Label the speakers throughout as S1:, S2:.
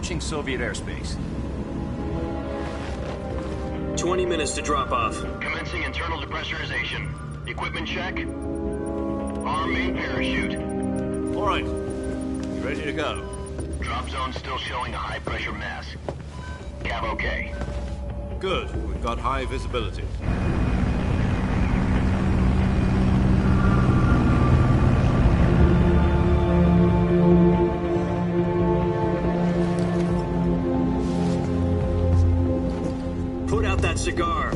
S1: Approaching Soviet airspace.
S2: 20 minutes to drop off.
S3: Commencing internal depressurization. Equipment check. Arm main parachute.
S4: All right. Ready to go.
S3: Drop zone still showing a high pressure mass. Cav okay.
S4: Good. We've got high visibility.
S2: Put out that cigar.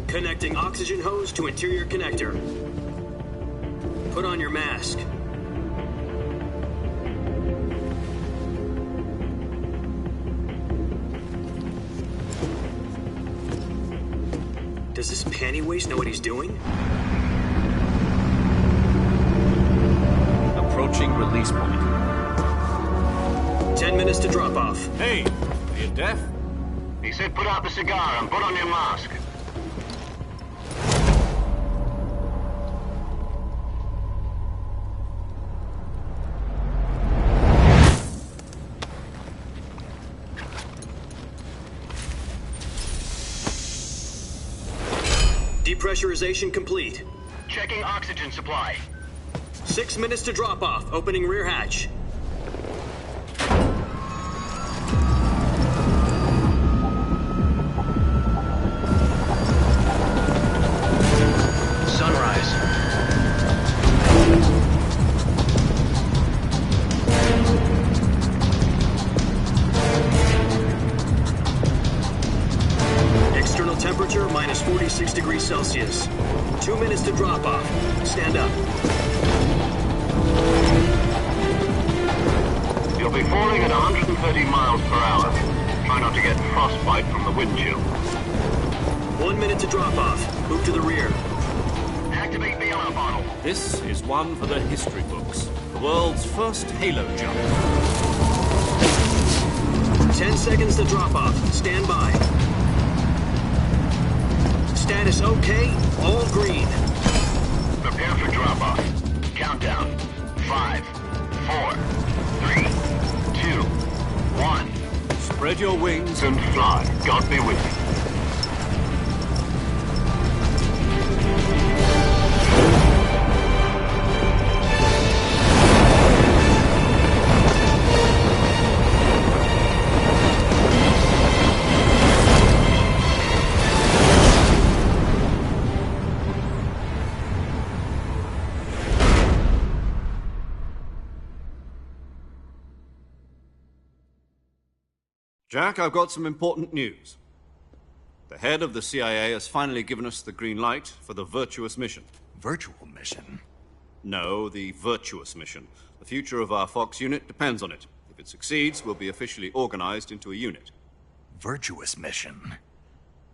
S2: Connecting oxygen hose to interior connector. Put on your mask. Does this panty waste know what he's doing?
S1: Approaching release point.
S2: 10 minutes to drop off.
S4: Hey, are you deaf?
S3: He said put out the cigar and put on your mask.
S2: Depressurization complete.
S3: Checking oxygen supply.
S2: 6 minutes to drop off. Opening rear hatch.
S3: Sunrise.
S2: External temperature minus 46 degrees Celsius. 2 minutes to drop off. Stand up.
S3: You'll be falling at 130 miles per hour. Try not to get frostbite from the wind chill.
S2: 1 minute to drop off. Move to the rear.
S3: Activate bailout bottle.
S4: This is one for the history books. The world's first halo jump.
S2: 10 seconds to drop off. Stand by. Status okay. All green.
S3: Prepare for drop-off. Countdown. 5, 4, 3, 2, 1.
S4: Spread your wings
S3: And fly. God be with you.
S4: Jack, I've got some important news. The head of the CIA has finally given us the green light for the virtuous mission.
S5: Virtual mission?
S4: No, the virtuous mission. The future of our Fox unit depends on it. If it succeeds, we'll be officially organized into a unit.
S5: Virtuous mission?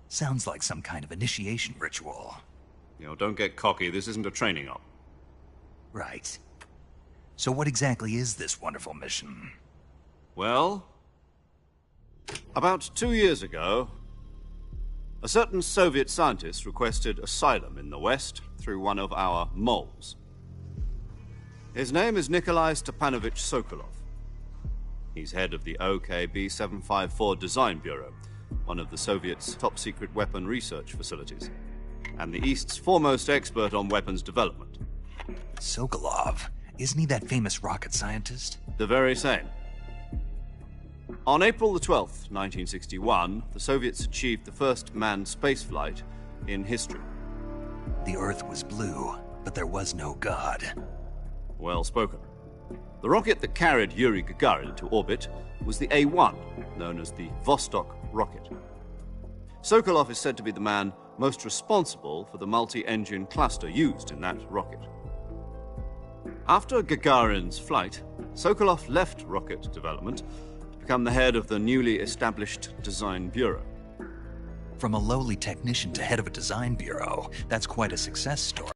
S5: Sounds like some kind of initiation ritual.
S4: You know, don't get cocky. This isn't a training op.
S5: Right. So what exactly is this wonderful mission?
S4: Well, about 2 years ago, a certain Soviet scientist requested asylum in the West through one of our moles. His name is Nikolai Stepanovich Sokolov. He's head of the OKB 754 Design Bureau, one of the Soviets' top-secret weapon research facilities, and the East's foremost expert on weapons development.
S5: Sokolov? Isn't he that famous rocket scientist?
S4: The very same. On April the 12th, 1961, the Soviets achieved the first manned spaceflight in history.
S5: The Earth was blue, but there was no God.
S4: Well spoken. The rocket that carried Yuri Gagarin to orbit was the A-1, known as the Vostok rocket. Sokolov is said to be the man most responsible for the multi-engine cluster used in that rocket. After Gagarin's flight, Sokolov left rocket development to become the head of the newly established Design Bureau.
S5: From a lowly technician to head of a design bureau, that's quite a success story.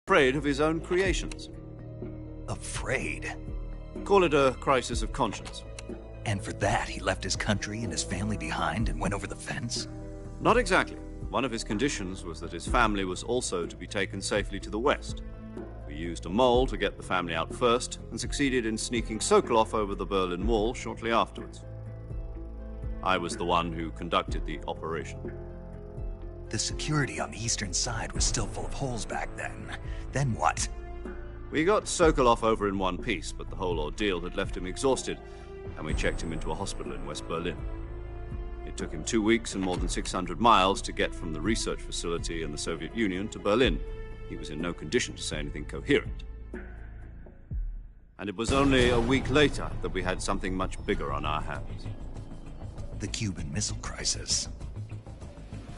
S4: Afraid of his own creations.
S5: Afraid?
S4: Call it a crisis of conscience.
S5: And for that, he left his country and his family behind and went over the fence?
S4: Not exactly. One of his conditions was that his family was also to be taken safely to the West. For used a mole to get the family out first and succeeded in sneaking Sokolov over the Berlin Wall shortly afterwards. I was the one who conducted the operation.
S5: The security on the eastern side was still full of holes back then. Then what?
S4: We got Sokolov over in one piece, but the whole ordeal had left him exhausted, and we checked him into a hospital in West Berlin. It took him 2 weeks and more than 600 miles to get from the research facility in the Soviet Union to Berlin. He was in no condition to say anything coherent. And it was only a week later that we had something much bigger on our hands.
S5: The Cuban Missile Crisis.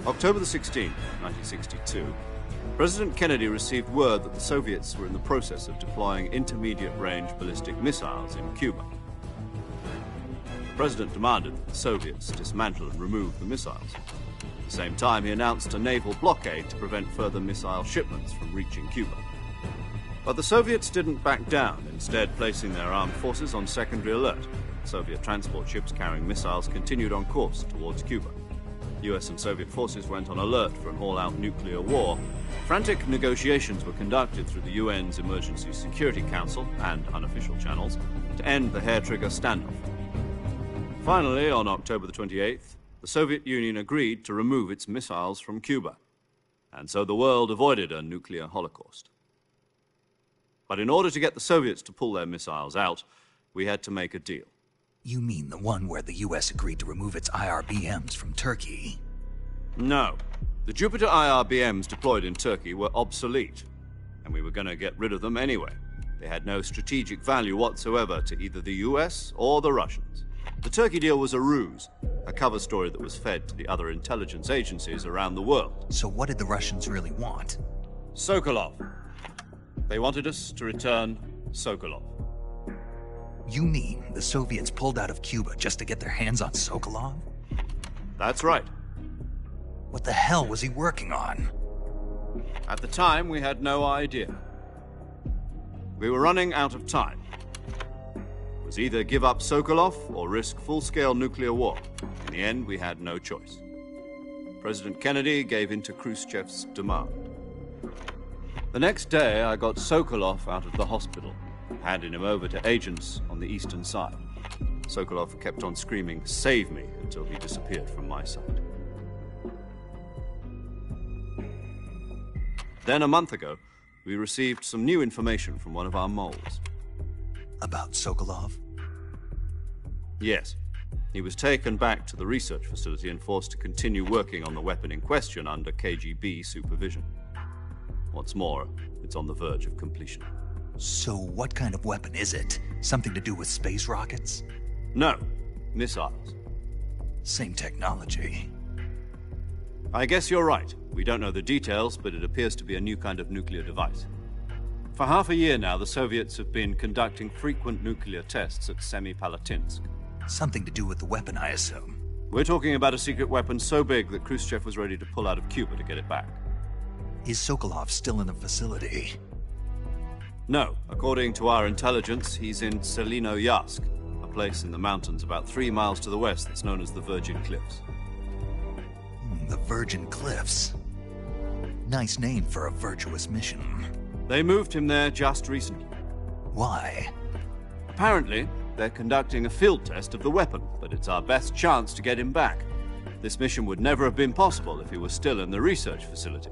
S4: October the 16th, 1962, President Kennedy received word that the Soviets were in the process of deploying intermediate-range ballistic missiles in Cuba. The President demanded that the Soviets dismantle and remove the missiles. At the same time, he announced a naval blockade to prevent further missile shipments from reaching Cuba. But the Soviets didn't back down, instead placing their armed forces on secondary alert. Soviet transport ships carrying missiles continued on course towards Cuba. US and Soviet forces went on alert for an all-out nuclear war. Frantic negotiations were conducted through the UN's Emergency Security Council and unofficial channels to end the hair-trigger standoff. Finally, on October the 28th, the Soviet Union agreed to remove its missiles from Cuba, and so the world avoided a nuclear holocaust. But in order to get the Soviets to pull their missiles out, we had to make a deal.
S5: You mean the one where the US agreed to remove its IRBMs from Turkey?
S4: No. The Jupiter IRBMs deployed in Turkey were obsolete, and we were going to get rid of them anyway. They had no strategic value whatsoever to either the US or the Russians. The Turkey deal was a ruse, a cover story that was fed to the other intelligence agencies around the world.
S5: So what did the Russians really want?
S4: Sokolov. They wanted us to return Sokolov.
S5: You mean the Soviets pulled out of Cuba just to get their hands on Sokolov?
S4: That's right.
S5: What the hell was he working on?
S4: At the time, we had no idea. We were running out of time. It was either give up Sokolov or risk full-scale nuclear war. In the end, we had no choice. President Kennedy gave in to Khrushchev's demand. The next day, I got Sokolov out of the hospital, handing him over to agents on the eastern side. Sokolov kept on screaming, "Save me," until he disappeared from my sight. Then, a month ago, we received some new information from one of our moles.
S5: About Sokolov?
S4: Yes. He was taken back to the research facility and forced to continue working on the weapon in question under KGB supervision. What's more, it's on the verge of completion.
S5: So what kind of weapon is it? Something to do with space rockets?
S4: No, missiles.
S5: Same technology.
S4: I guess you're right. We don't know the details, but it appears to be a new kind of nuclear device. For half a year now, the Soviets have been conducting frequent nuclear tests at Semipalatinsk.
S5: Something to do with the weapon, I assume.
S4: We're talking about a secret weapon so big that Khrushchev was ready to pull out of Cuba to get it back.
S5: Is Sokolov still in the facility?
S4: No. According to our intelligence, he's in Selinoyarsk, a place in the mountains about 3 miles to the west that's known as the Virgin Cliffs.
S5: The Virgin Cliffs. Nice name for a virtuous mission.
S4: They moved him there just recently.
S5: Why?
S4: Apparently, they're conducting a field test of the weapon, but it's our best chance to get him back. This mission would never have been possible if he was still in the research facility.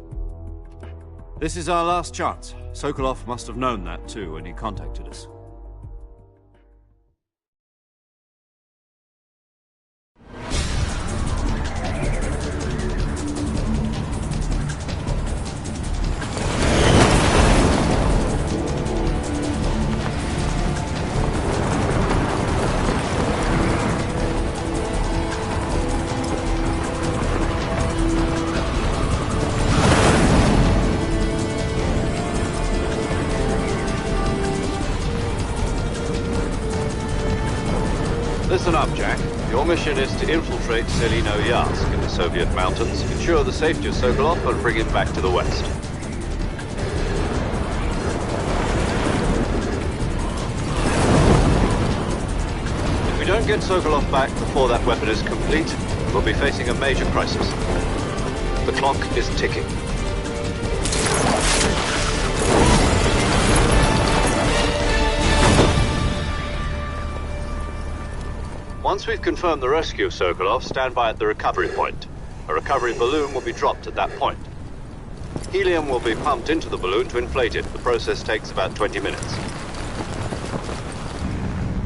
S4: This is our last chance. Sokolov must have known that too when he contacted us. Listen up, Jack. Your mission is to infiltrate Selinoyarsk in the Soviet mountains, ensure the safety of Sokolov, and bring him back to the west. If we don't get Sokolov back before that weapon is complete, we'll be facing a major crisis. The clock is ticking. Once we've confirmed the rescue of Sokolov, stand by at the recovery point. A recovery balloon will be dropped at that point. Helium will be pumped into the balloon to inflate it. The process takes about 20 minutes.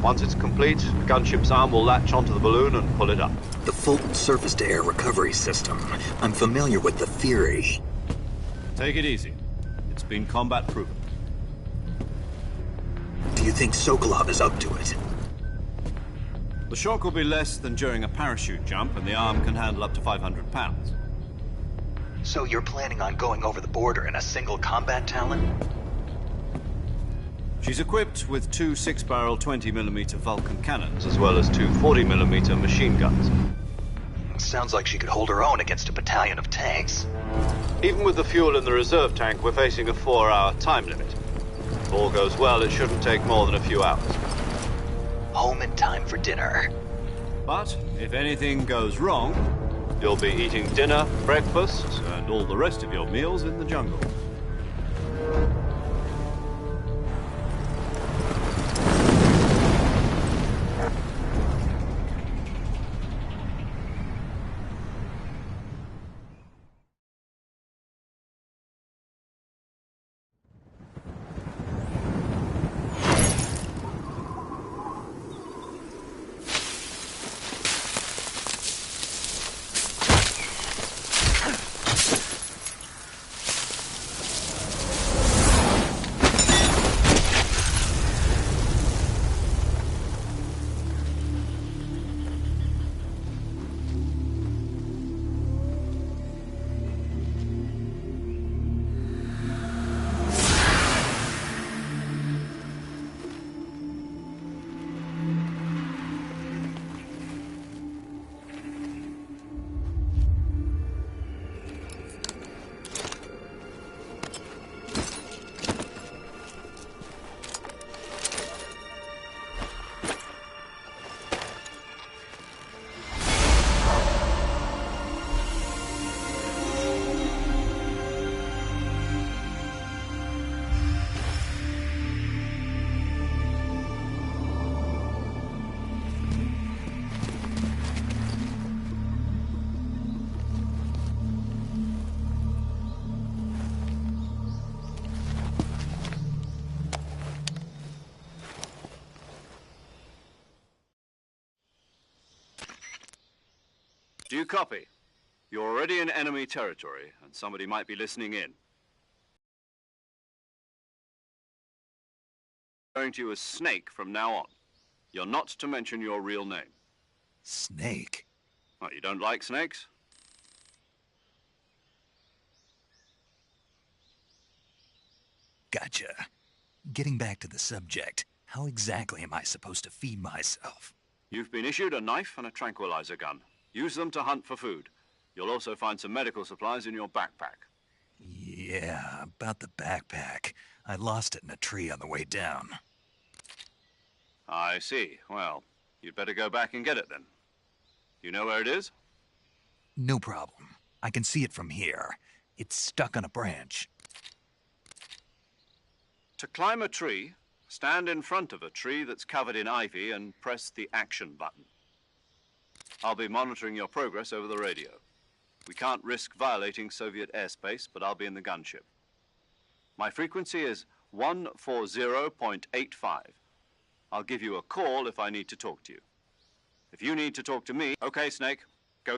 S4: Once it's complete, the gunship's arm will latch onto the balloon and pull it up.
S6: The Fulton surface-to-air recovery system. I'm familiar with the theory.
S4: Take it easy. It's been combat-proven.
S6: Do you think Sokolov is up to it?
S4: The shock will be less than during a parachute jump, and the arm can handle up to 500 pounds.
S5: So you're planning on going over the border in a single combat Talon?
S4: She's equipped with two 6-barrel 20mm Vulcan cannons, as well as two 40mm machine guns.
S5: Sounds like she could hold her own against a battalion of tanks.
S4: Even with the fuel in the reserve tank, we're facing a 4-hour time limit. If all goes well, it shouldn't take more than a few hours.
S5: Home in time for dinner.
S4: But if anything goes wrong, you'll be eating dinner, breakfast, and all the rest of your meals in the jungle. Do you copy? You're already in enemy territory, and somebody might be listening in. I'm referring to you as Snake from now on. You're not to mention your real name.
S5: Snake?
S4: What, you don't like snakes?
S5: Gotcha. Getting back to the subject, how exactly am I supposed to feed myself?
S4: You've been issued a knife and a tranquilizer gun. Use them to hunt for food. You'll also find some medical supplies in your backpack.
S5: Yeah, about the backpack. I lost it in a tree on the way down.
S4: I see. Well, you'd better go back and get it then. You know where it is?
S5: No problem. I can see it from here. It's stuck on a branch.
S4: To climb a tree, stand in front of a tree that's covered in ivy and press the action button. I'll be monitoring your progress over the radio. We can't risk violating Soviet airspace, but I'll be in the gunship. My frequency is 140.85. I'll give you a call if I need to talk to you. If you need to talk to me, okay, Snake, go.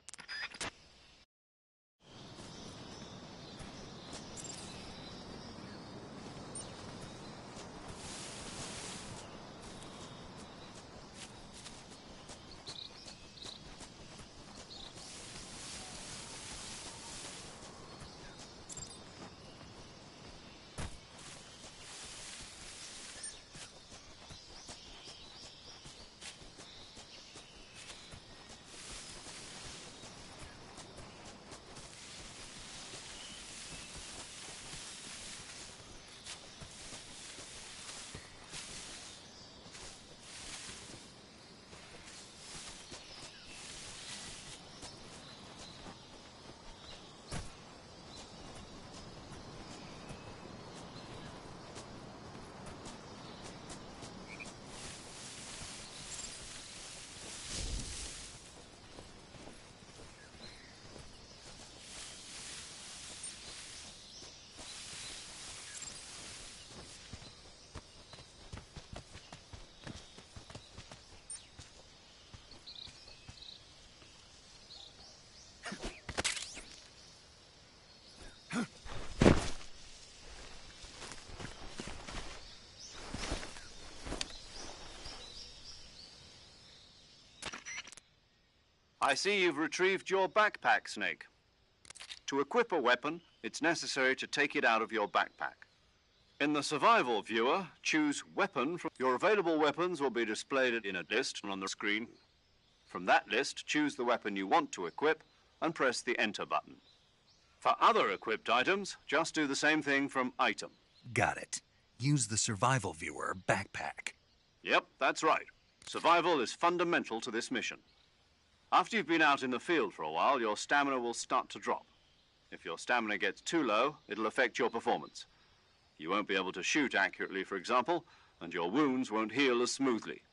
S4: I see you've retrieved your backpack, Snake. To equip a weapon, it's necessary to take it out of your backpack. In the survival viewer, choose weapon from... Your available weapons will be displayed in a list on the screen. From that list, choose the weapon you want to equip and press the enter button. For other equipped items, just do the same thing from item.
S5: Got it. Use the survival viewer backpack.
S4: Yep, that's right. Survival is fundamental to this mission. After you've been out in the field for a while, your stamina will start to drop. If your stamina gets too low, it'll affect your performance. You won't be able to shoot accurately, for example, and your wounds won't heal as smoothly.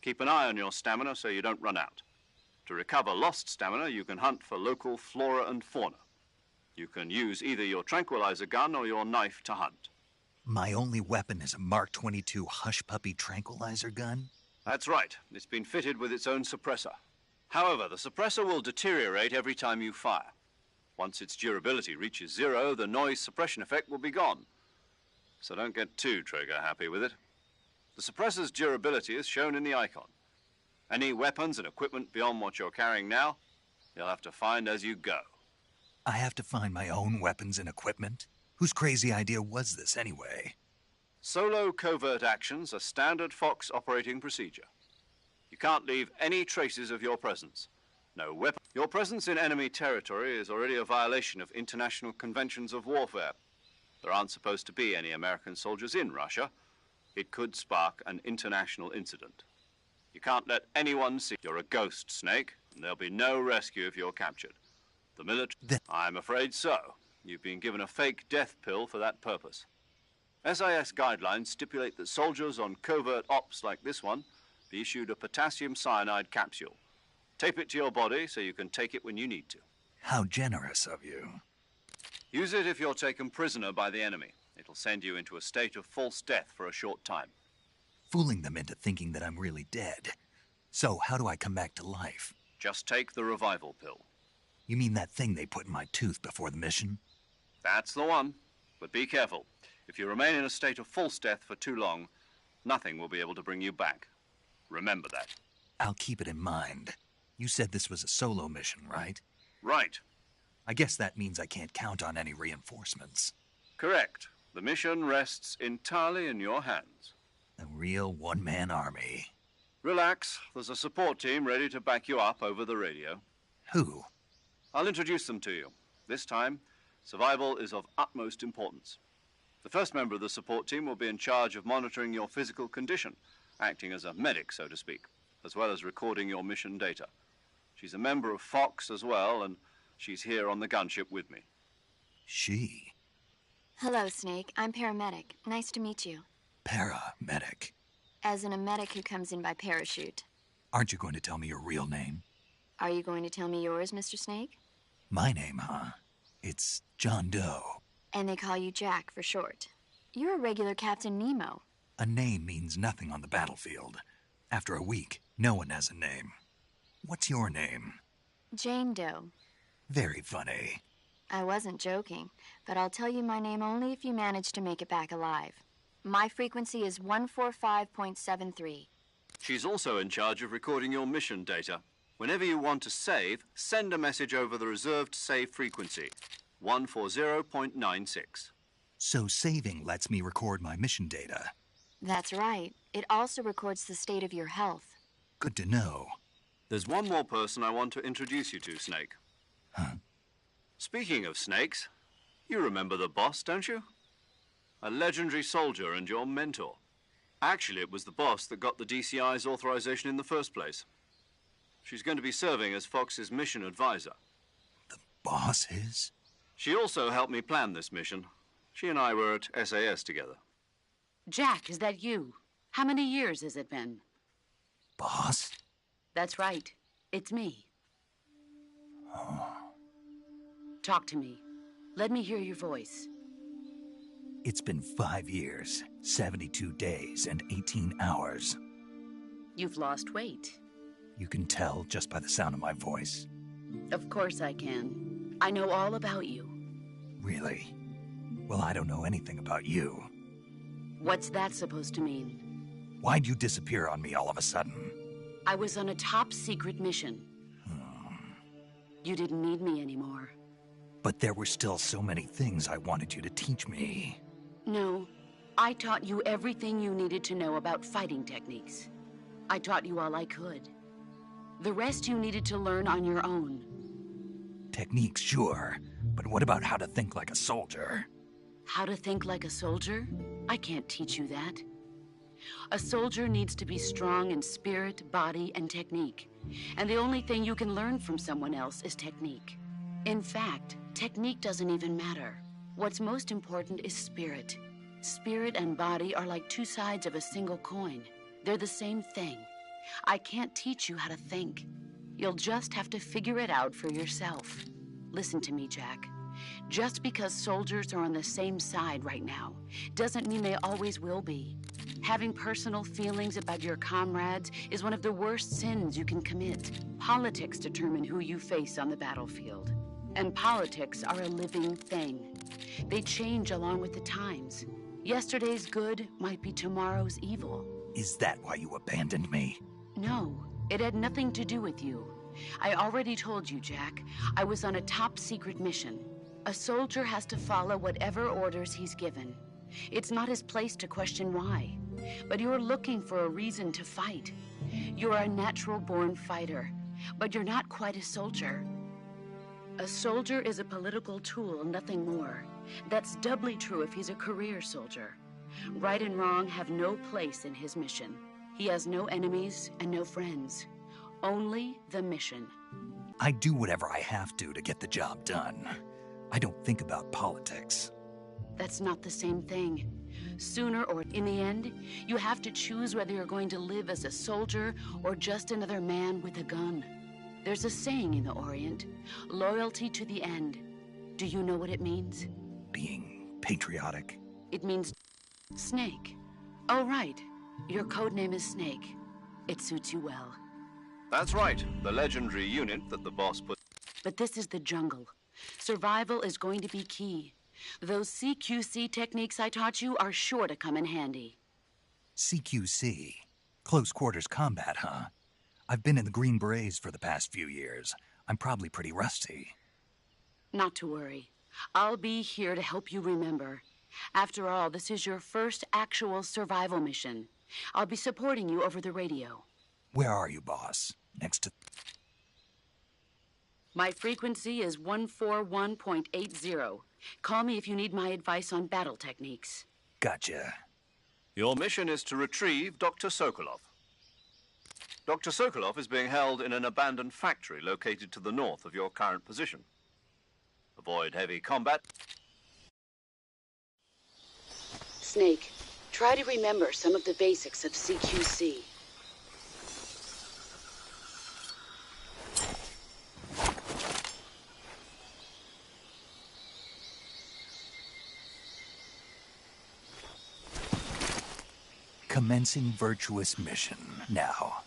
S4: Keep an eye on your stamina so you don't run out. To recover lost stamina, you can hunt for local flora and fauna. You can use either your tranquilizer gun or your knife to hunt.
S5: My only weapon is a Mark 22 Hush Puppy tranquilizer gun?
S4: That's right. It's been fitted with its own suppressor. However, the suppressor will deteriorate every time you fire. Once its durability reaches 0, the noise suppression effect will be gone. So don't get too trigger-happy with it. The suppressor's durability is shown in the icon. Any weapons and equipment beyond what you're carrying now, you'll have to find as you go.
S5: I have to find my own weapons and equipment? Whose crazy idea was this, anyway?
S4: Solo covert actions are standard Fox operating procedure. You can't leave any traces of your presence. No weapon. Your presence in enemy territory is already a violation of international conventions of warfare. There aren't supposed to be any American soldiers in Russia. It could spark an international incident. You can't let anyone see you're a ghost, Snake, and there'll be no rescue if you're captured. The military... I'm afraid so. You've been given a fake death pill for that purpose. SIS guidelines stipulate that soldiers on covert ops like this one be issued a potassium cyanide capsule. Tape it to your body so you can take it when you need to.
S5: How generous of you.
S4: Use it if you're taken prisoner by the enemy. It'll send you into a state of false death for a short time.
S5: Fooling them into thinking that I'm really dead. So, how do I come back to life?
S4: Just take the revival pill.
S5: You mean that thing they put in my tooth before the mission?
S4: That's the one. But be careful. If you remain in a state of false death for too long, nothing will be able to bring you back. Remember that.
S5: I'll keep it in mind. You said this was a solo mission, right?
S4: Right.
S5: I guess that means I can't count on any reinforcements.
S4: Correct. The mission rests entirely in your hands.
S5: A real one-man army.
S4: Relax. There's a support team ready to back you up over the radio.
S5: Who?
S4: I'll introduce them to you. This time, survival is of utmost importance. The first member of the support team will be in charge of monitoring your physical condition, acting as a medic, so to speak, as well as recording your mission data. She's a member of Fox as well, and she's here on the gunship with me.
S5: She?
S7: Hello, Snake. I'm paramedic. Nice to meet you.
S5: Paramedic.
S7: As in a medic who comes in by parachute.
S5: Aren't you going to tell me your real name?
S7: Are you going to tell me yours, Mr. Snake?
S5: My name, huh? It's John Doe.
S7: And they call you Jack for short. You're a regular Captain Nemo.
S5: A name means nothing on the battlefield. After a week, no one has a name. What's your name?
S7: Jane Doe.
S5: Very funny.
S7: I wasn't joking, but I'll tell you my name only if you manage to make it back alive. My frequency is 145.73.
S4: She's also in charge of recording your mission data. Whenever you want to save, send a message over the reserved save frequency, 140.96.
S5: So saving lets me record my mission data.
S7: That's right. It also records the state of your health.
S5: Good to know.
S4: There's one more person I want to introduce you to, Snake.
S5: Huh?
S4: Speaking of snakes, you remember the boss, don't you? A legendary soldier and your mentor. Actually, it was the boss that got the DCI's authorization in the first place. She's going to be serving as Fox's mission advisor.
S5: The boss is?
S4: She also helped me plan this mission. She and I were at SAS together.
S8: Jack, is that you? How many years has it been?
S5: Boss?
S8: That's right. It's me.
S5: Oh.
S8: Talk to me. Let me hear your voice.
S5: It's been 5 years, 72 days, and 18 hours.
S8: You've lost weight.
S5: You can tell just by the sound of my voice.
S8: Of course I can. I know all about you.
S5: Really? Well, I don't know anything about you.
S8: What's that supposed to mean?
S5: Why'd you disappear on me all of a sudden?
S8: I was on a top-secret mission. You didn't need me anymore.
S5: But there were still so many things I wanted you to teach me.
S8: No, I taught you everything you needed to know about fighting techniques. I taught you all I could. The rest you needed to learn on your own.
S5: Techniques, sure. But what about how to think like a soldier?
S8: How to think like a soldier? I can't teach you that. A soldier needs to be strong in spirit, body, and technique. And the only thing you can learn from someone else is technique. In fact, technique doesn't even matter. What's most important is spirit. Spirit and body are like two sides of a single coin. They're the same thing. I can't teach you how to think. You'll just have to figure it out for yourself. Listen to me, Jack. Just because soldiers are on the same side right now doesn't mean they always will be. Having personal feelings about your comrades is one of the worst sins you can commit. Politics determine who you face on the battlefield. And politics are a living thing. They change along with the times. Yesterday's good might be tomorrow's evil.
S5: Is that why you abandoned me?
S8: No, it had nothing to do with you. I already told you, Jack. I was on a top-secret mission. A soldier has to follow whatever orders he's given. It's not his place to question why. But you're looking for a reason to fight. You're a natural-born fighter, but you're not quite a soldier. A soldier is a political tool, nothing more. That's doubly true if he's a career soldier. Right and wrong have no place in his mission. He has no enemies and no friends. Only the mission.
S5: I do whatever I have to get the job done. I don't think about politics.
S8: That's not the same thing. Sooner or in the end, you have to choose whether you're going to live as a soldier or just another man with a gun. There's a saying in the Orient, loyalty to the end. Do you know what it means?
S5: Being patriotic.
S8: It means Snake. Oh, right. Your code name is Snake. It suits you well.
S4: That's right, the legendary unit that the boss put...
S8: But this is the jungle. Survival is going to be key. Those CQC techniques I taught you are sure to come in handy.
S5: CQC? Close quarters combat, huh? I've been in the Green Berets for the past few years. I'm probably pretty rusty.
S8: Not to worry. I'll be here to help you remember. After all, this is your first actual survival mission. I'll be supporting you over the radio.
S5: Where are you, boss? Next to...
S8: My frequency is 141.80. Call me if you need my advice on battle techniques.
S5: Gotcha.
S4: Your mission is to retrieve Dr. Sokolov. Dr. Sokolov is being held in an abandoned factory located to the north of your current position. Avoid heavy combat.
S8: Snake, try to remember some of the basics of CQC.
S5: Commencing virtuous mission now.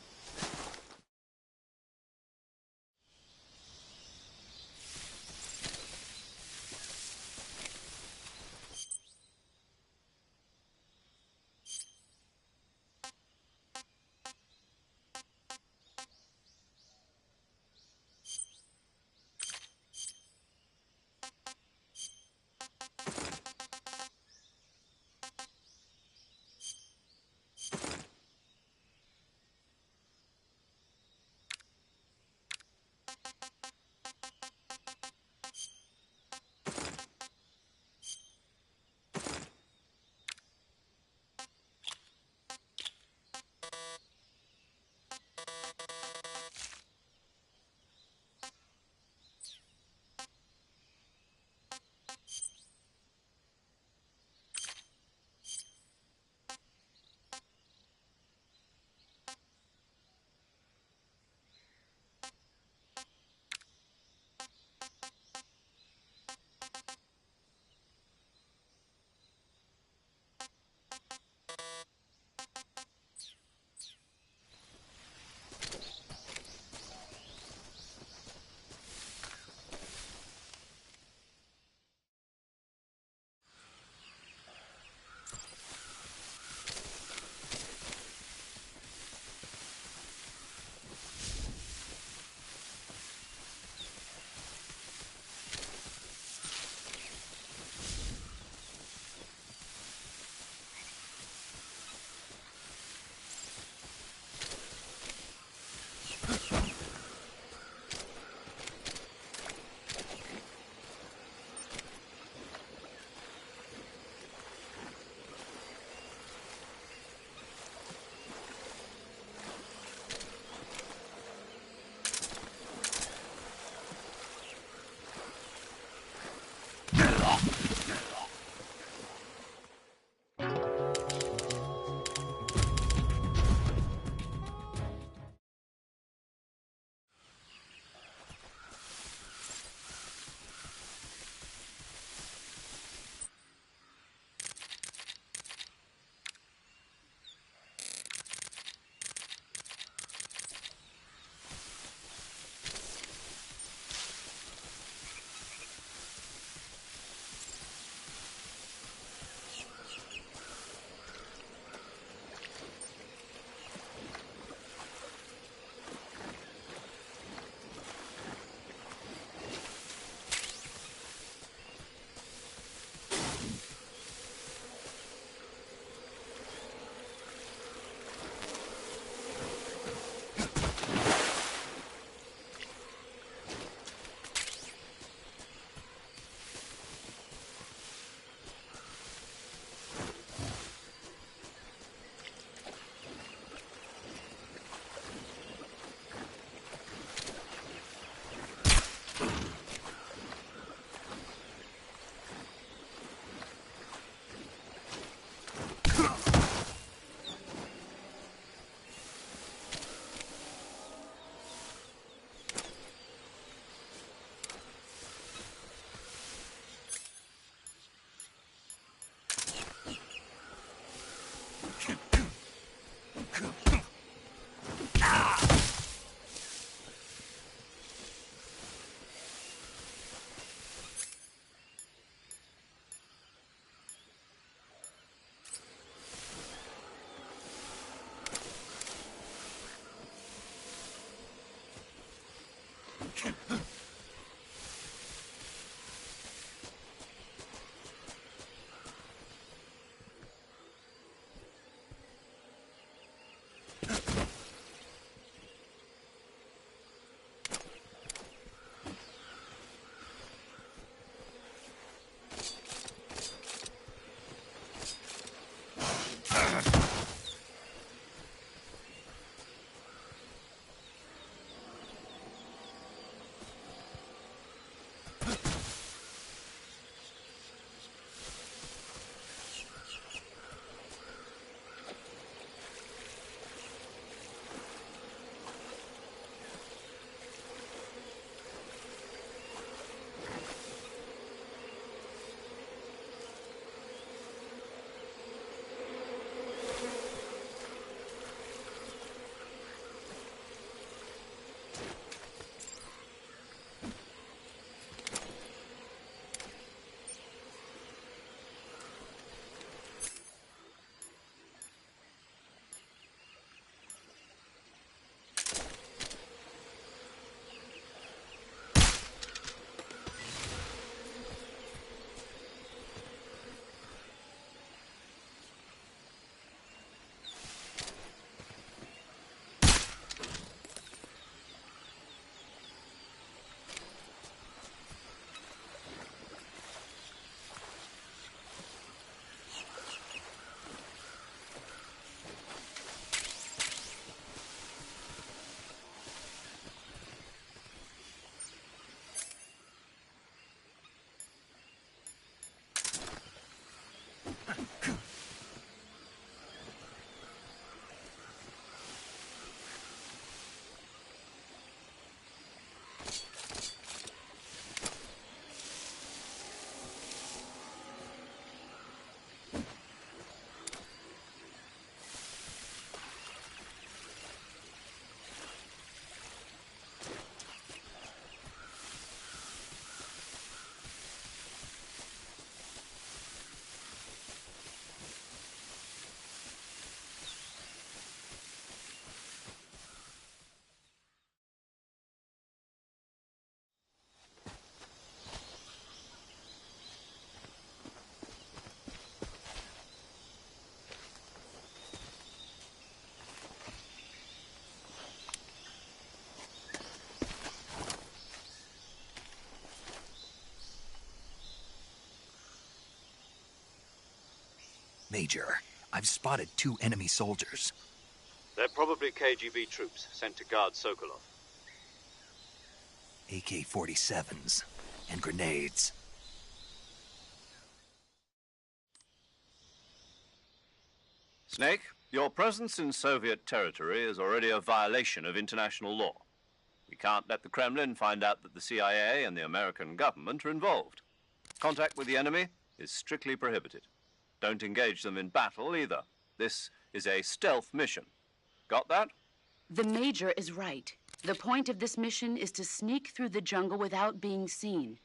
S5: Major, I've spotted 2 enemy soldiers.
S4: They're probably KGB troops sent to guard Sokolov.
S5: AK-47s and grenades.
S4: Snake, your presence in Soviet territory is already a violation of international law. We can't let the Kremlin find out that the CIA and the American government are involved. Contact with the enemy is strictly prohibited. Don't engage them in battle either. This is a stealth mission. Got that?
S8: The Major is right. The point of this mission is to sneak through the jungle without being seen.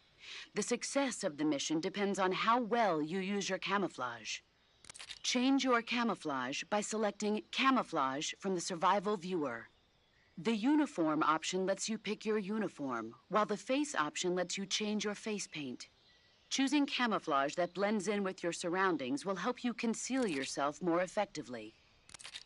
S8: The success of the mission depends on how well you use your camouflage. Change your camouflage by selecting Camouflage from the Survival Viewer. The Uniform option lets you pick your uniform, while the Face option lets you change your face paint. Choosing camouflage that blends in with your surroundings will help you conceal yourself more effectively.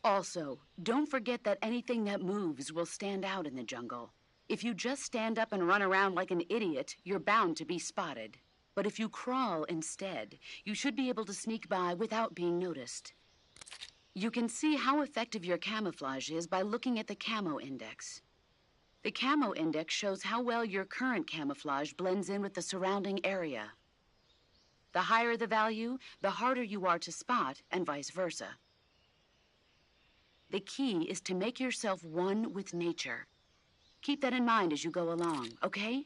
S8: Also, don't forget that anything that moves will stand out in the jungle. If you just stand up and run around like an idiot, you're bound to be spotted. But if you crawl instead, you should be able to sneak by without being noticed. You can see how effective your camouflage is by looking at the Camo Index. The Camo Index shows how well your current camouflage blends in with the surrounding area. The higher the value, the harder you are to spot, and vice versa. The key is to make yourself one with nature. Keep that in mind as you go along, okay?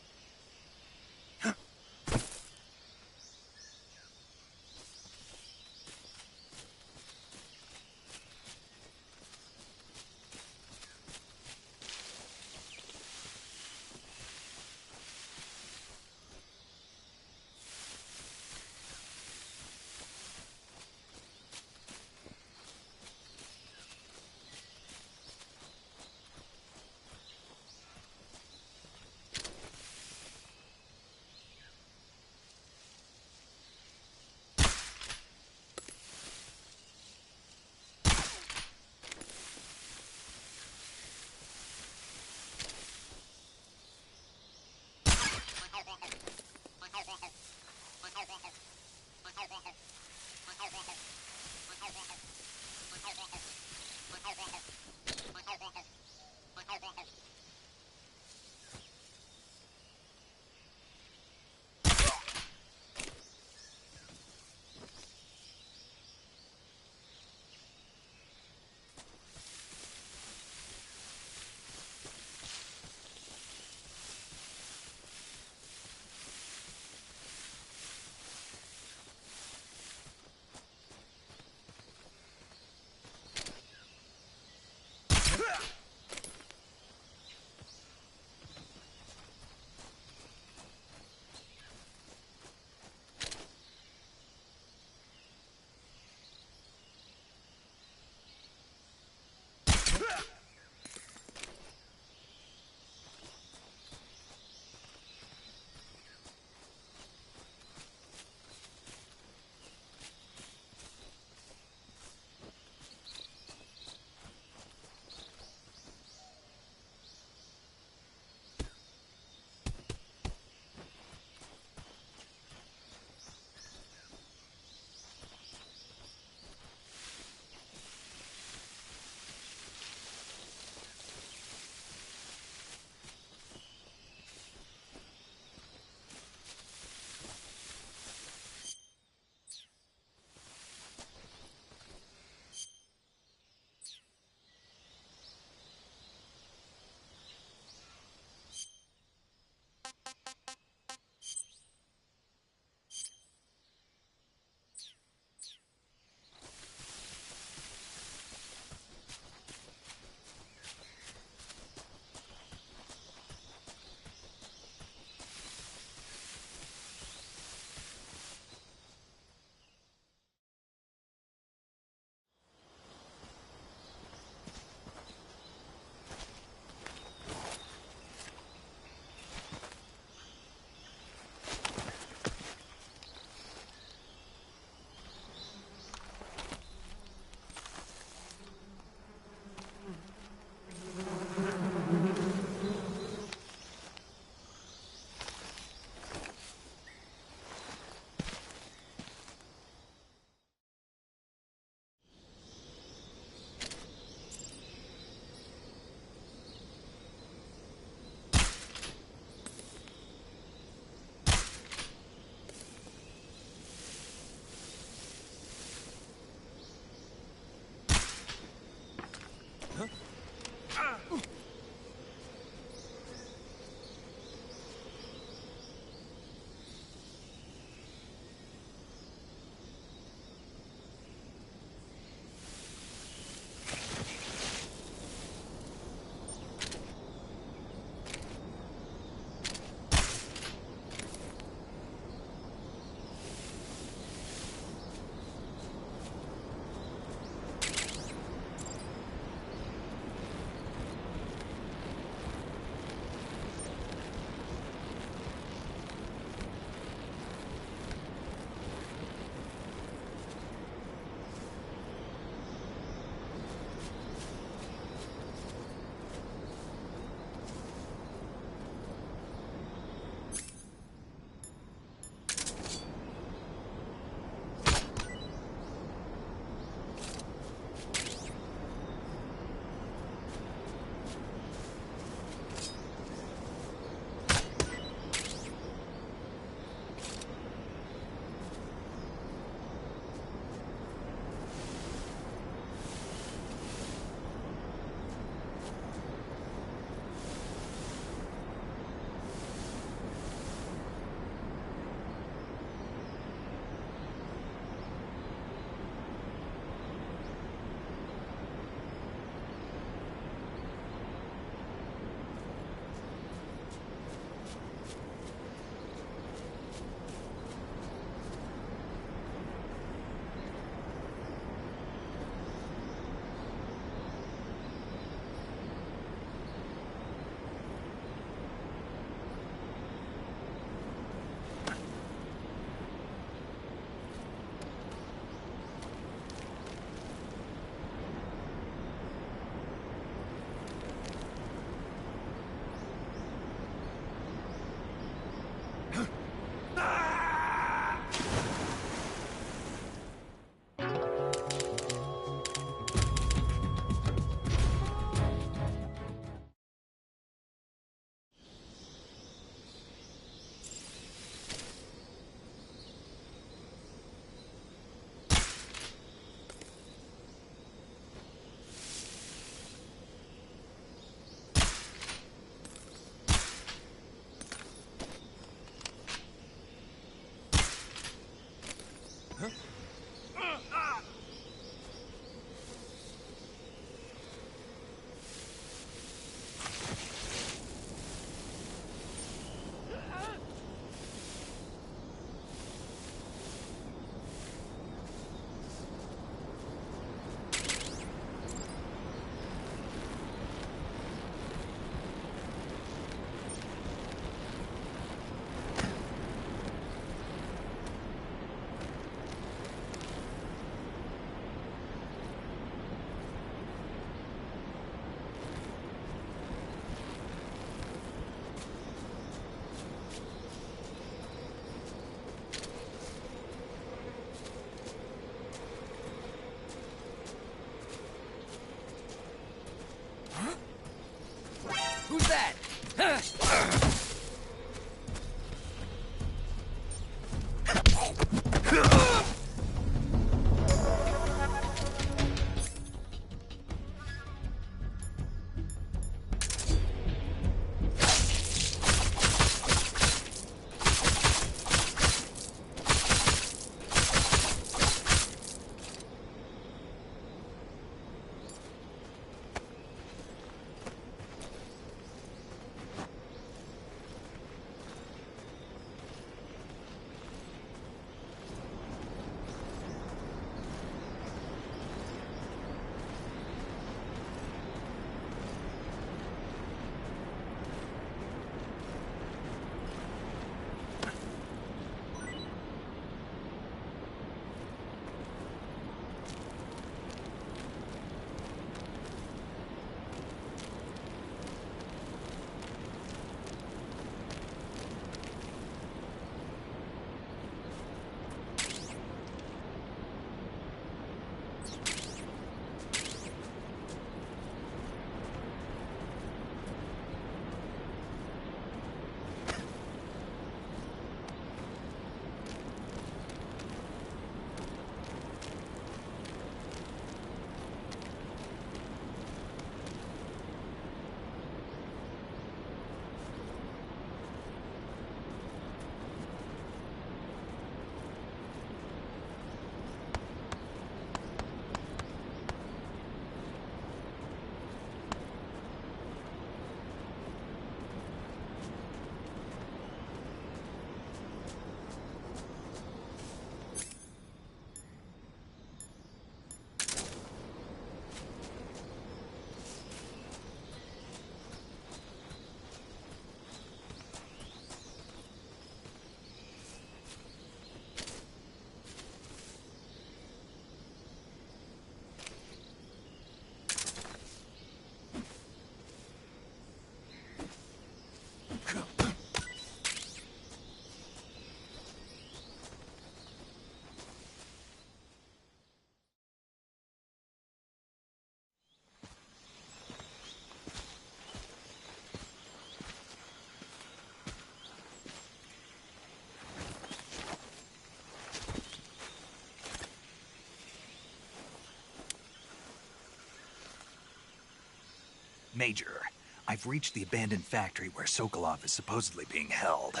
S5: Major, I've reached the abandoned factory where Sokolov is supposedly being held.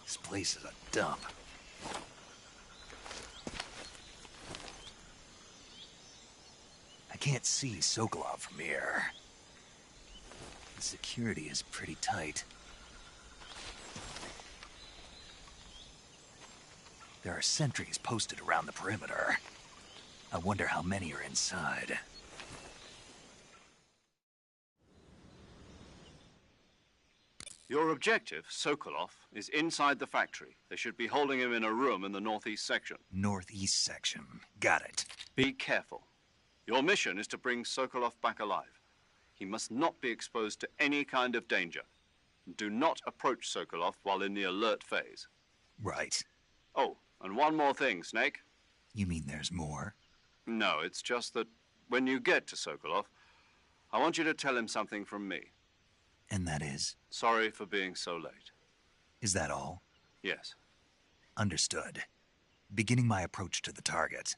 S5: This place is a dump. I can't see Sokolov from here. The security is pretty tight. There are sentries posted around the perimeter. I wonder how many are inside.
S4: Your objective, Sokolov, is inside the factory. They should be holding him in a room in the northeast section.
S5: Northeast section. Got it.
S4: Be careful. Your mission is to bring Sokolov back alive. He must not be exposed to any kind of danger. Do not approach Sokolov while in the alert phase.
S5: Right.
S4: Oh, and one more thing, Snake.
S5: You mean there's more?
S4: No, it's just that when you get to Sokolov, I want you to tell him something from me.
S5: And that is?
S4: Sorry for being so late.
S5: Is that all?
S4: Yes.
S5: Understood. Beginning my approach to the target.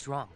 S9: What's wrong?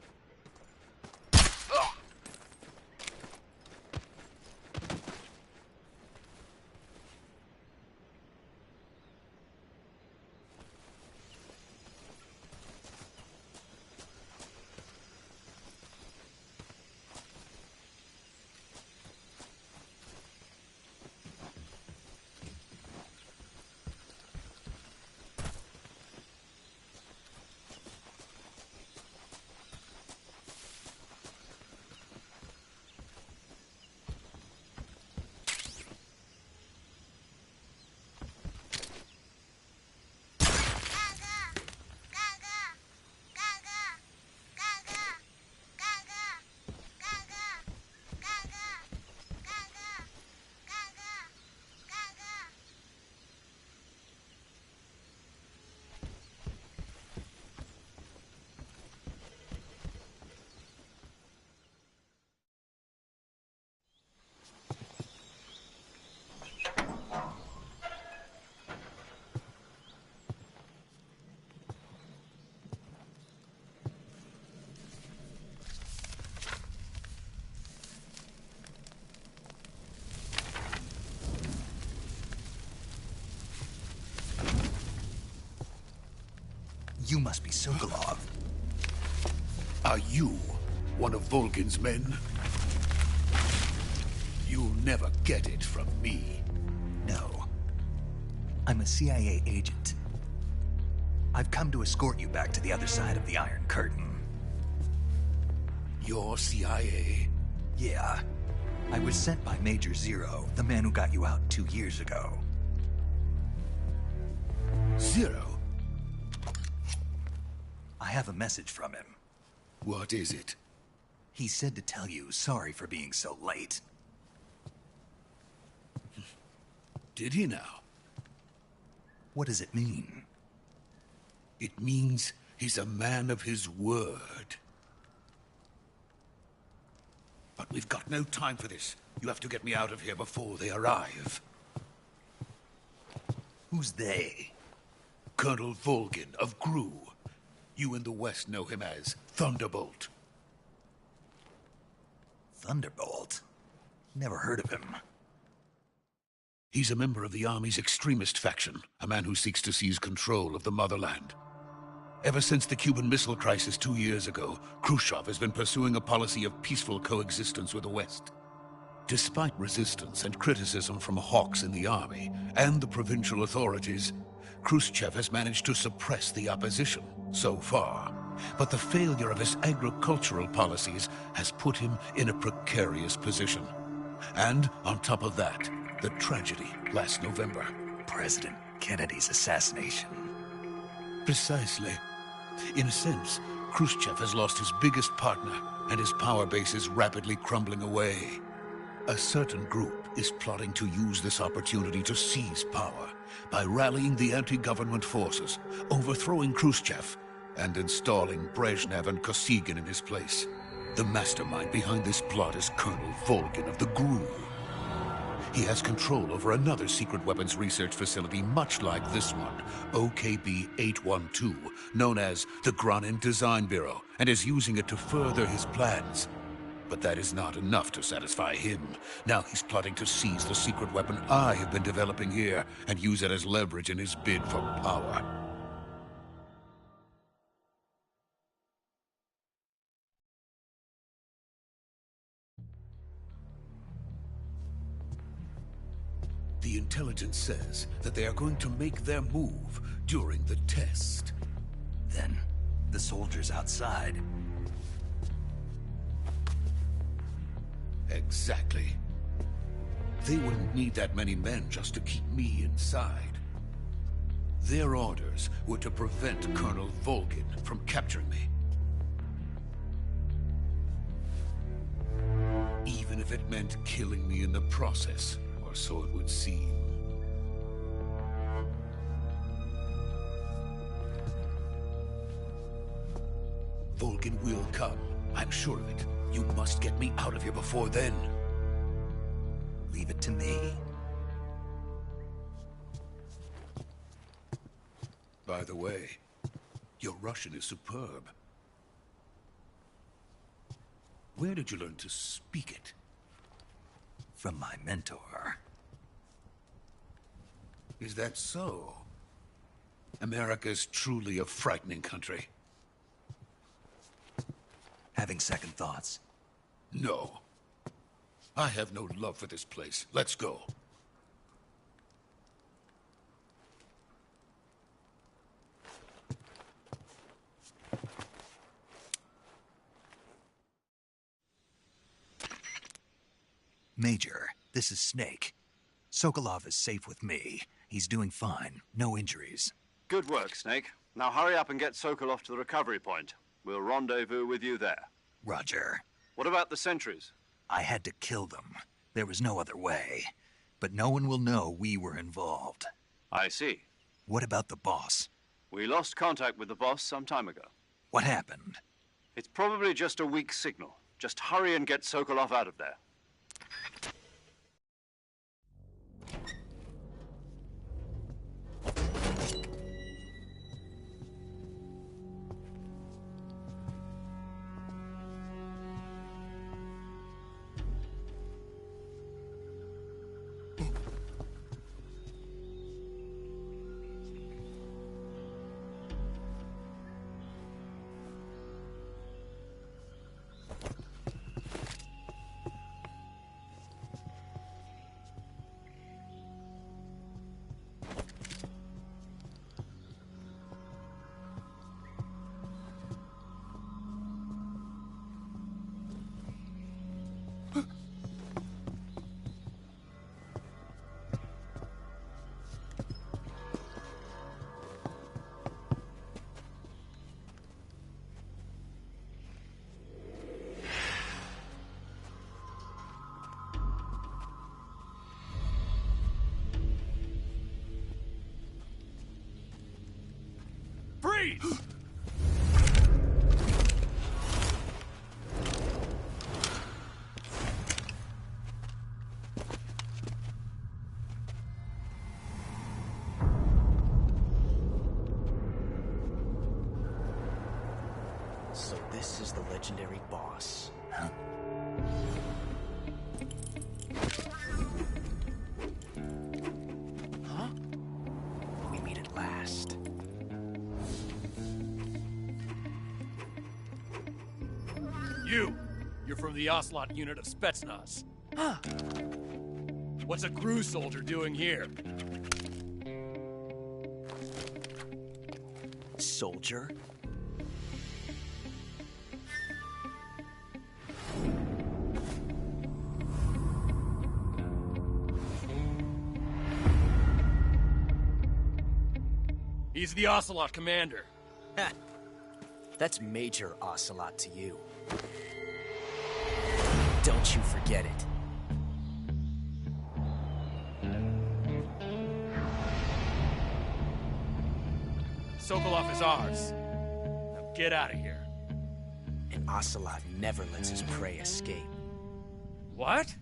S5: You must be Sokolov.
S10: Are you one of Volgin's men? You'll never get it from me.
S5: No. I'm a CIA agent. I've come to escort you back to the other side of the Iron Curtain.
S10: You're CIA?
S5: Yeah. I was sent by Major Zero, the man who got you out 2 years ago.
S10: Zero?
S5: I have a message from him.
S10: What is it?
S5: He said to tell you sorry for being so late.
S10: Did he now?
S5: What does it mean?
S10: It means he's a man of his word. But we've got no time for this. You have to get me out of here before they arrive.
S5: Who's they?
S10: Colonel Volgin of GRU. You in the West know him as Thunderbolt.
S5: Thunderbolt? Never heard of him.
S10: He's a member of the Army's extremist faction, a man who seeks to seize control of the motherland. Ever since the Cuban Missile Crisis 2 years ago, Khrushchev has been pursuing a policy of peaceful coexistence with the West. Despite resistance and criticism from hawks in the army and the provincial authorities, Khrushchev has managed to suppress the opposition so far. But the failure of his agricultural policies has put him in a precarious position. And on top of that, the tragedy last November.
S5: President Kennedy's assassination.
S10: Precisely. In a sense, Khrushchev has lost his biggest partner, and his power base is rapidly crumbling away. A certain group is plotting to use this opportunity to seize power by rallying the anti-government forces, overthrowing Khrushchev, and installing Brezhnev and Kosygin in his place. The mastermind behind this plot is Colonel Volgin of the GRU. He has control over another secret weapons research facility much like this one, OKB-812, known as the Granin Design Bureau, and is using it to further his plans. But that is not enough to satisfy him. Now he's plotting to seize the secret weapon I have been developing here and use it as leverage in his bid for power. The intelligence says that they are going to make their move during the test.
S5: Then, the soldiers outside.
S10: Exactly. They wouldn't need that many men just to keep me inside. Their orders were to prevent Colonel Volgin from capturing me. Even if it meant killing me in the process. Or so it would seem. Volgin will come. I'm sure of it. You must get me out of here before then.
S5: Leave it to me.
S10: By the way, your Russian is superb. Where did you learn to speak it?
S5: From my mentor.
S10: Is that so? America's truly a frightening country.
S5: Having second thoughts?
S10: No. I have no love for this place. Let's go.
S5: Major, this is Snake. Sokolov is safe with me. He's doing fine. No injuries.
S4: Good work, Snake. Now hurry up and get Sokolov to the recovery point. We'll rendezvous with you there.
S5: Roger.
S4: What about the sentries?
S5: I had to kill them. There was no other way. But no one will know we were involved.
S4: I see.
S5: What about the boss?
S4: We lost contact with the boss some time ago.
S5: What happened?
S4: It's probably just a weak signal. Just hurry and get Sokolov out of there.
S1: Freeze!
S2: So this is the legendary boss.
S5: Huh?
S2: Huh? We meet at last.
S1: You're from the Ocelot unit of Spetsnaz.
S2: Huh.
S1: What's a crew soldier doing here?
S2: Soldier?
S1: He's the Ocelot commander.
S2: Ha! That's Major Ocelot to you. Don't you forget it.
S1: Sokolov is ours. Now get out of here.
S2: And Ocelot never lets his prey escape.
S1: What?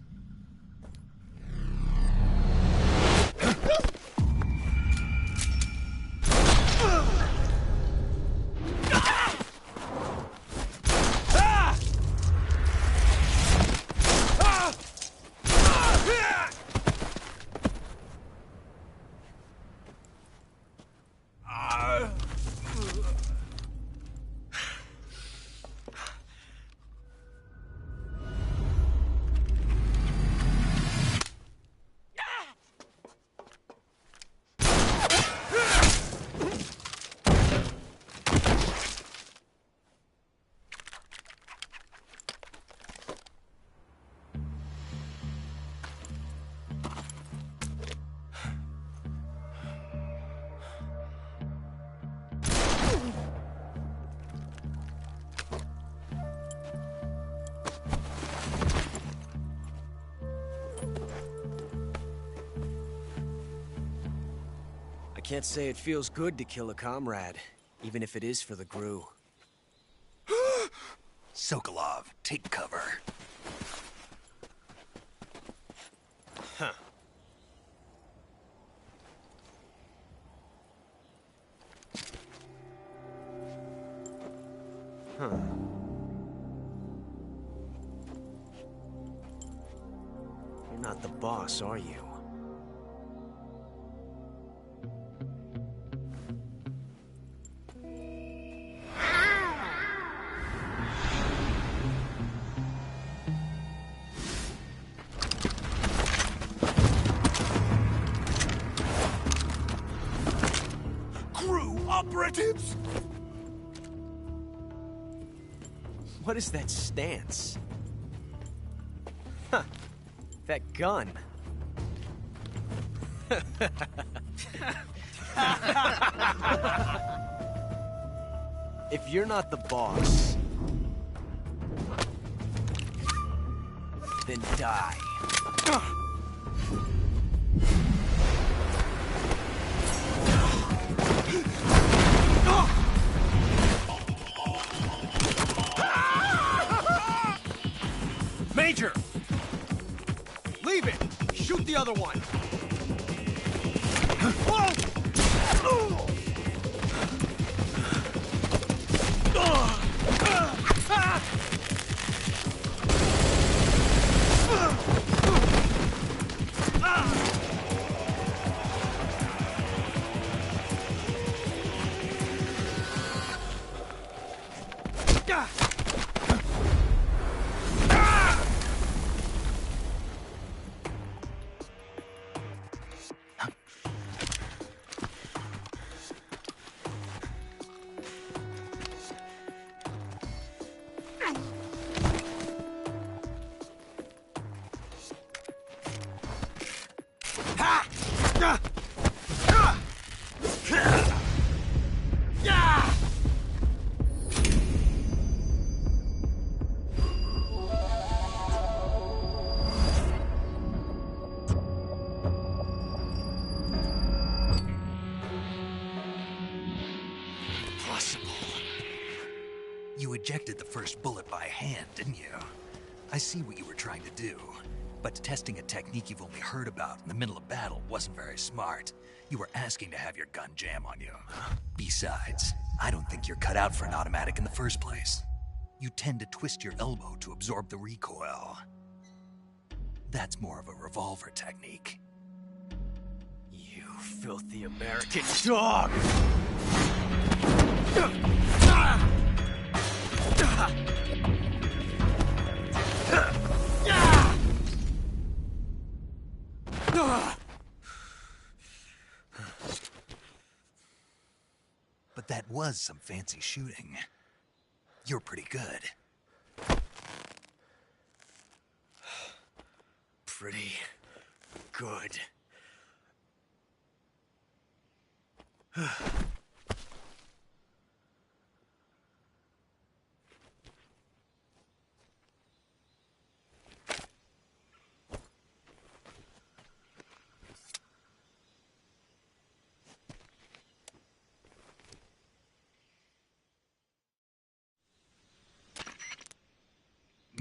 S2: I can't say it feels good to kill a comrade, even if it is for the GRU.
S5: Sokolov, take cover.
S2: Huh. Huh.
S9: not the boss, are you? Operatives? What is that stance? Huh. That gun. If you're not the boss, then die.
S11: Major! Leave it! Shoot the other one!
S5: You ejected the first bullet by hand, didn't you? I see what you were trying to do. But testing a technique you've only heard about in the middle of battle wasn't very smart. You were asking to have your gun jam on you. Besides, I don't think you're cut out for an automatic in the first place. You tend to twist your elbow to absorb the recoil. That's more of a revolver technique.
S9: You filthy American dog!
S5: But that was some fancy shooting. You're pretty good.
S9: Pretty good.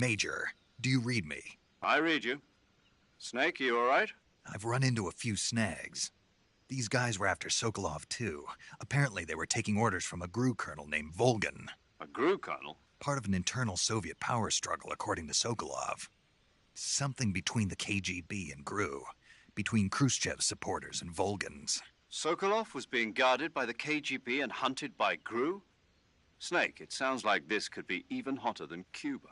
S5: Major, do you read me?
S4: I read you. Snake, you all right?
S5: I've run into a few snags. These guys were after Sokolov, too. Apparently they were taking orders from a GRU colonel named Volgan.
S4: A GRU colonel?
S5: Part of an internal Soviet power struggle, according to Sokolov. Something between the KGB and GRU. Between Khrushchev's supporters and Volgan's.
S4: Sokolov was being guarded by the KGB and hunted by GRU? Snake, it sounds like this could be even hotter than Cuba.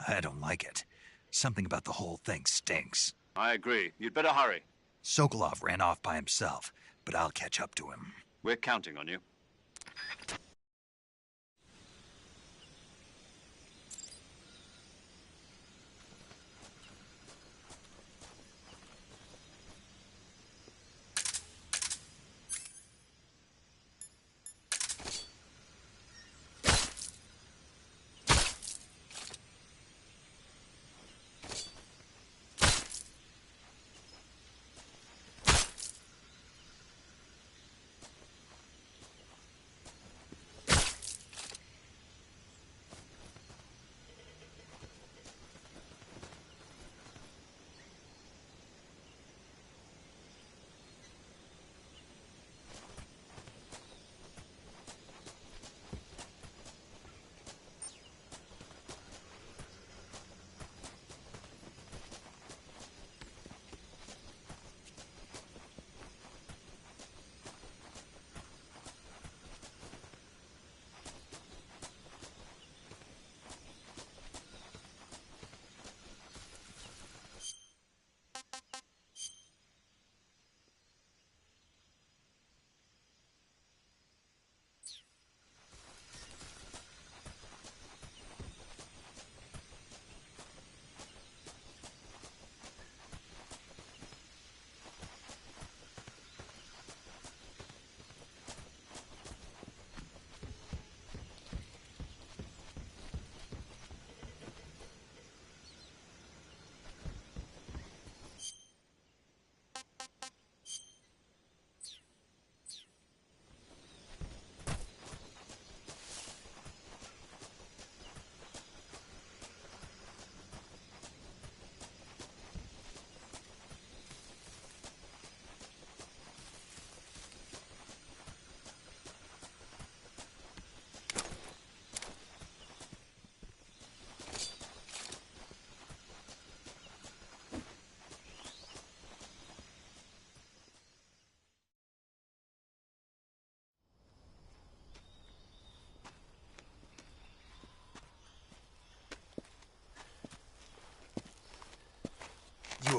S5: I don't like it. Something about the whole thing stinks.
S4: I agree. You'd better hurry.
S5: Sokolov ran off by himself, but I'll catch up to him.
S4: We're counting on you.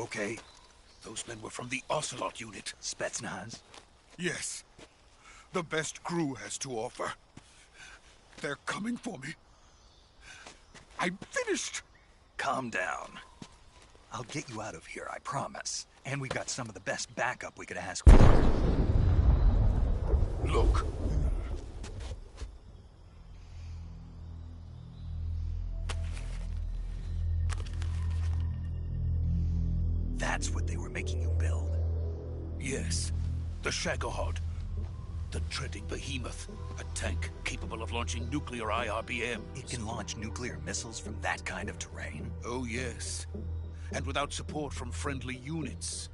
S5: okay?
S10: Those men were from the Ocelot unit.
S5: Spetsnaz?
S10: Yes. The best crew has to offer. They're coming for me. I'm finished.
S5: Calm down. I'll get you out of here, I promise. And we've got some of the best backup we could ask for.
S10: Look.
S5: That's what they were making you build?
S10: Yes. The Shagohod. The treading behemoth. A tank capable of launching nuclear IRBMs.
S5: It can launch nuclear missiles from that kind of terrain?
S10: Oh, yes. And without support from friendly units.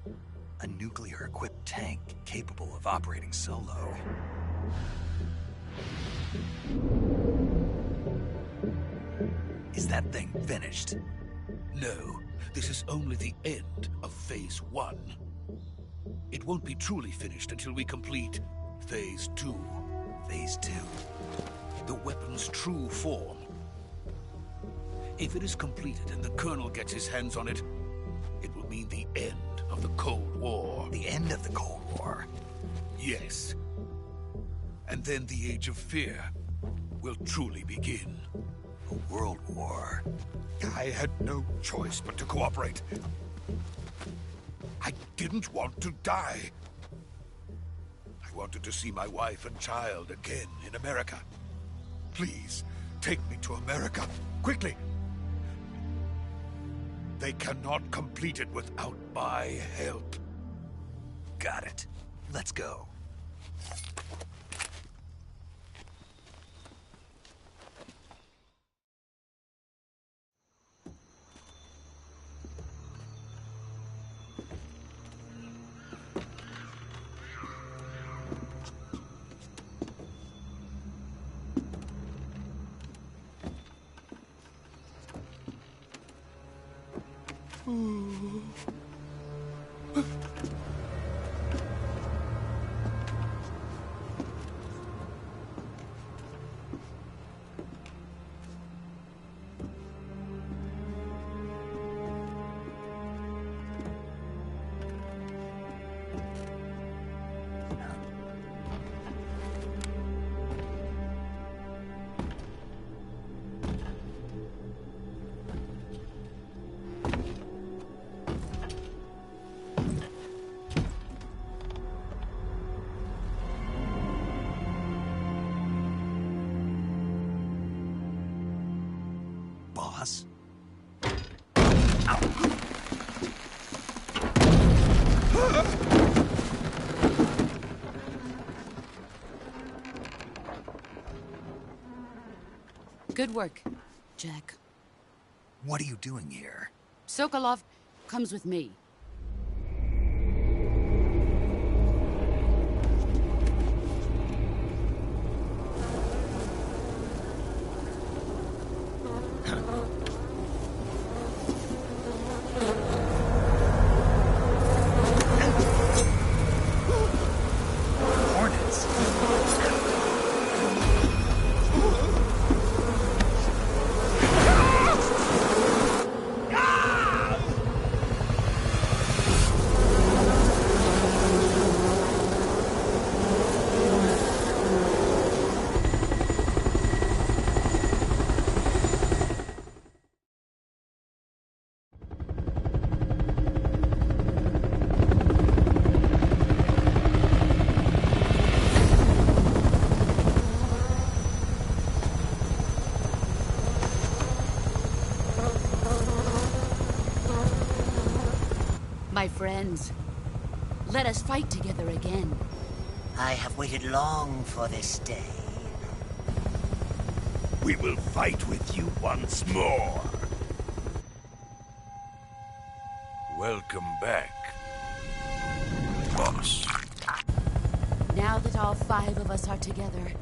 S5: A nuclear-equipped tank capable of operating solo. Is that thing finished?
S10: No. This is only the end of Phase 1. It won't be truly finished until we complete Phase 2.
S5: Phase 2?
S10: The weapon's true form. If it is completed and the Colonel gets his hands on it, it will mean the end of the Cold War.
S5: The end of the Cold War?
S10: Yes. And then the Age of Fear will truly begin.
S5: A world war?
S10: I had no choice but to cooperate. I didn't want to die. I wanted to see my wife and child again in America. Please, take me to America, quickly. They cannot complete it without my help.
S5: Got it. Let's go. Boss?
S8: Good work, Jack.
S5: What are you doing here?
S8: Sokolov comes with me. My friends, let us fight together again.
S12: I have waited long for this day.
S10: We will fight with you once more. Welcome back, boss.
S8: Now that all 5 of us are together,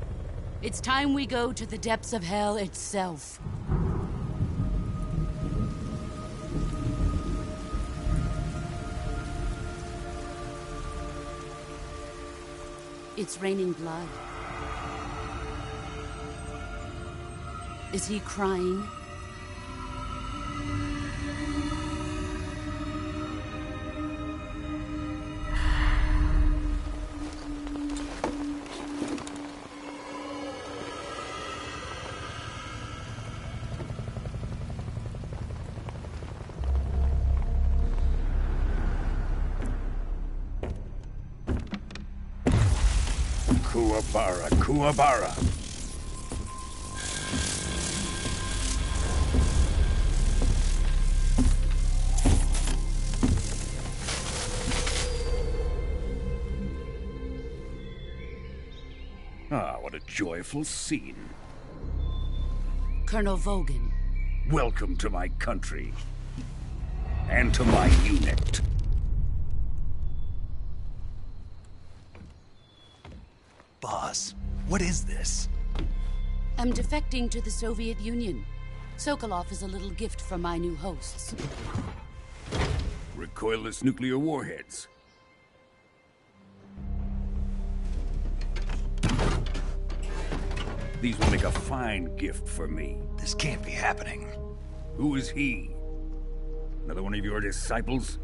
S8: it's time we go to the depths of hell itself. It's raining blood. Is he crying?
S10: Kuwabara, Kuwabara. Ah, what a joyful scene.
S8: Colonel Vogan.
S10: Welcome to my country. And to my unit.
S5: Boss, what is this?
S8: I'm defecting to the Soviet Union. Sokolov is a little gift from my new hosts.
S10: Recoilless nuclear warheads. These will make a fine gift for me.
S5: This can't be happening.
S10: Who is he? Another one of your disciples?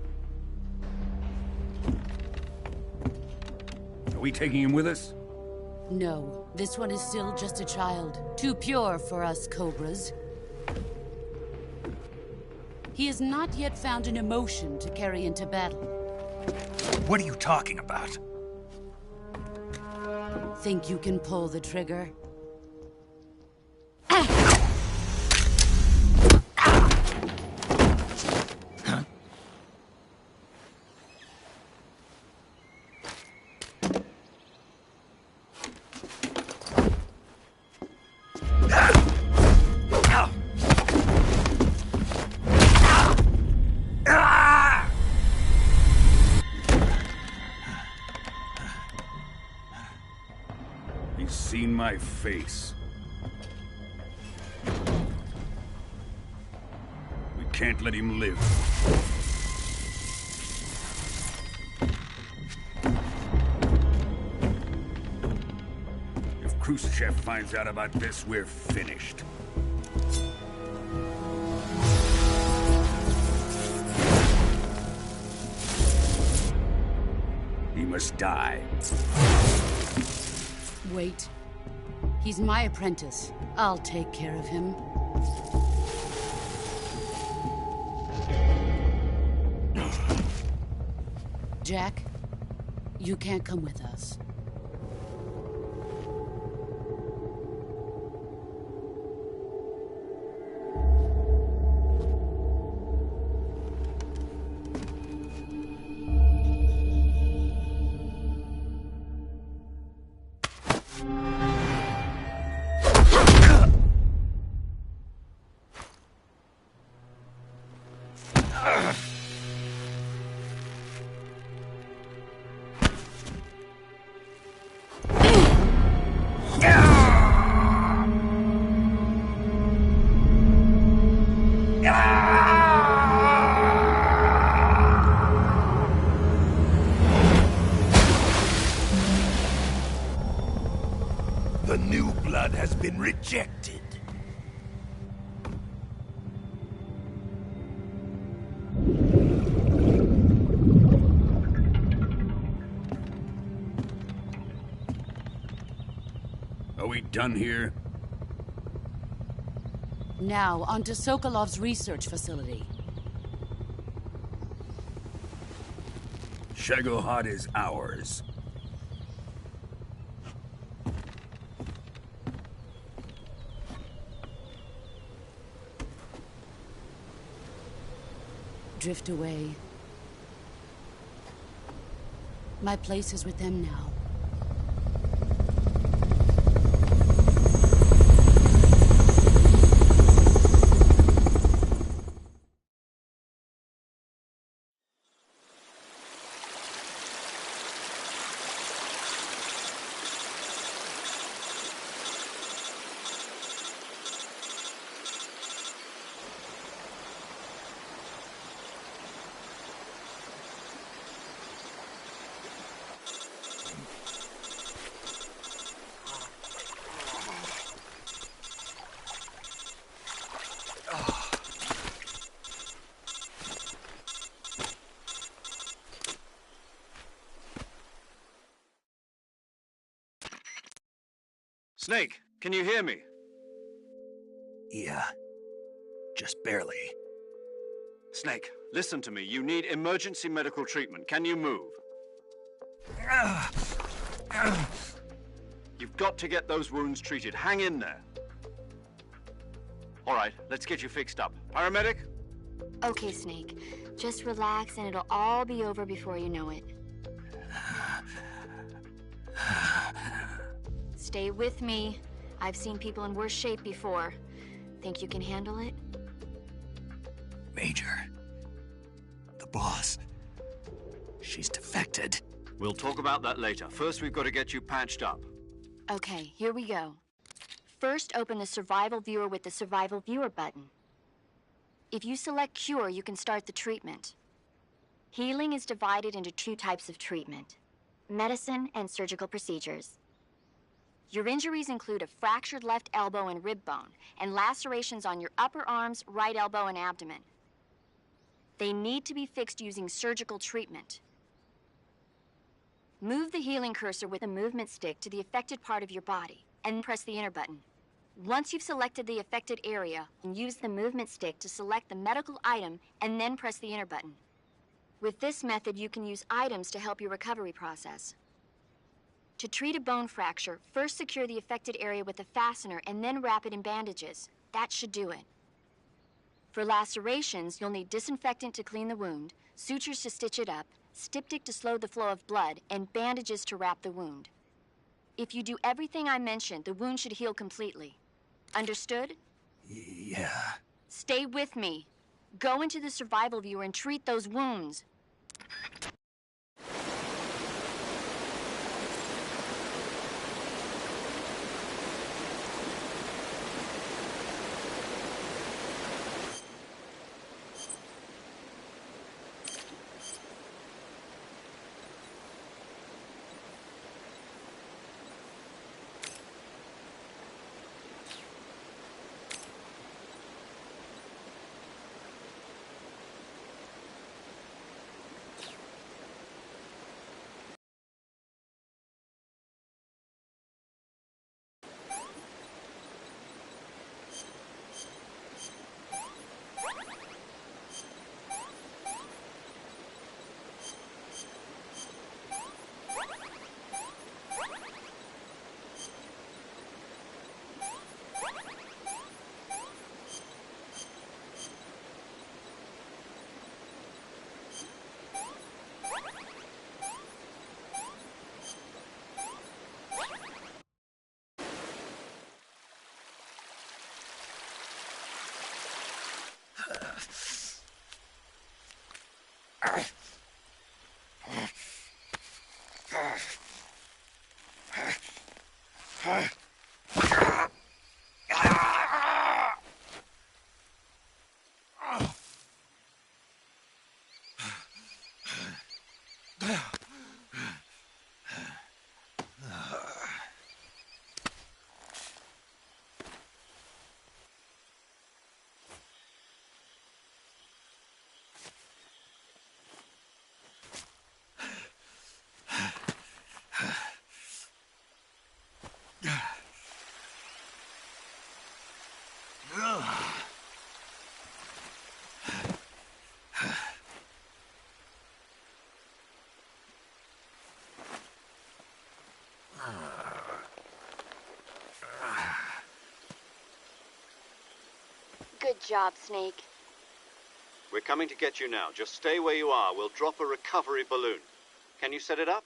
S10: Are we taking him with us?
S8: No, this one is still just a child. Too pure for us Cobras. He has not yet found an emotion to carry into battle.
S5: What are you talking about?
S8: Think you can pull the trigger?
S10: He's seen my face. We can't let him live. If Khrushchev finds out about this, we're finished. He must die.
S8: Wait. He's my apprentice. I'll take care of him. Jack, you can't come with us.
S10: The new blood has been rejected. Are we done here?
S8: Now, onto Sokolov's research facility.
S10: Shagohod is ours.
S8: Drift away. My place is with them now.
S4: Snake, can you hear me?
S5: Yeah. Just barely.
S4: Snake, listen to me. You need emergency medical treatment. Can you move? You've got to get those wounds treated. Hang in there. All right, let's get you fixed up. Paramedic?
S7: Okay, Snake. Just relax and it'll all be over before you know it. Stay with me. I've seen people in worse shape before. Think you can handle it?
S5: Major. The boss. She's defected.
S4: We'll talk about that later. First, we've got to get you patched up.
S7: Okay, here we go. First, open the Survival Viewer with the Survival Viewer button. If you select Cure, you can start the treatment. Healing is divided into 2 types of treatment: medicine and surgical procedures. Your injuries include a fractured left elbow and rib bone, and lacerations on your upper arms, right elbow, and abdomen. They need to be fixed using surgical treatment. Move the healing cursor with the movement stick to the affected part of your body, and press the enter button. Once you've selected the affected area, use the movement stick to select the medical item, and then press the enter button. With this method, you can use items to help your recovery process. To treat a bone fracture, first secure the affected area with a fastener and then wrap it in bandages. That should do it. For lacerations, you'll need disinfectant to clean the wound, sutures to stitch it up, styptic to slow the flow of blood, and bandages to wrap the wound. If you do everything I mentioned, the wound should heal completely. Understood?
S5: Yeah.
S7: Stay with me. Go into the Survival Viewer and treat those wounds. Good job, Snake.
S4: We're coming to get you now. Just stay where you are. We'll drop a recovery balloon. Can you set it up?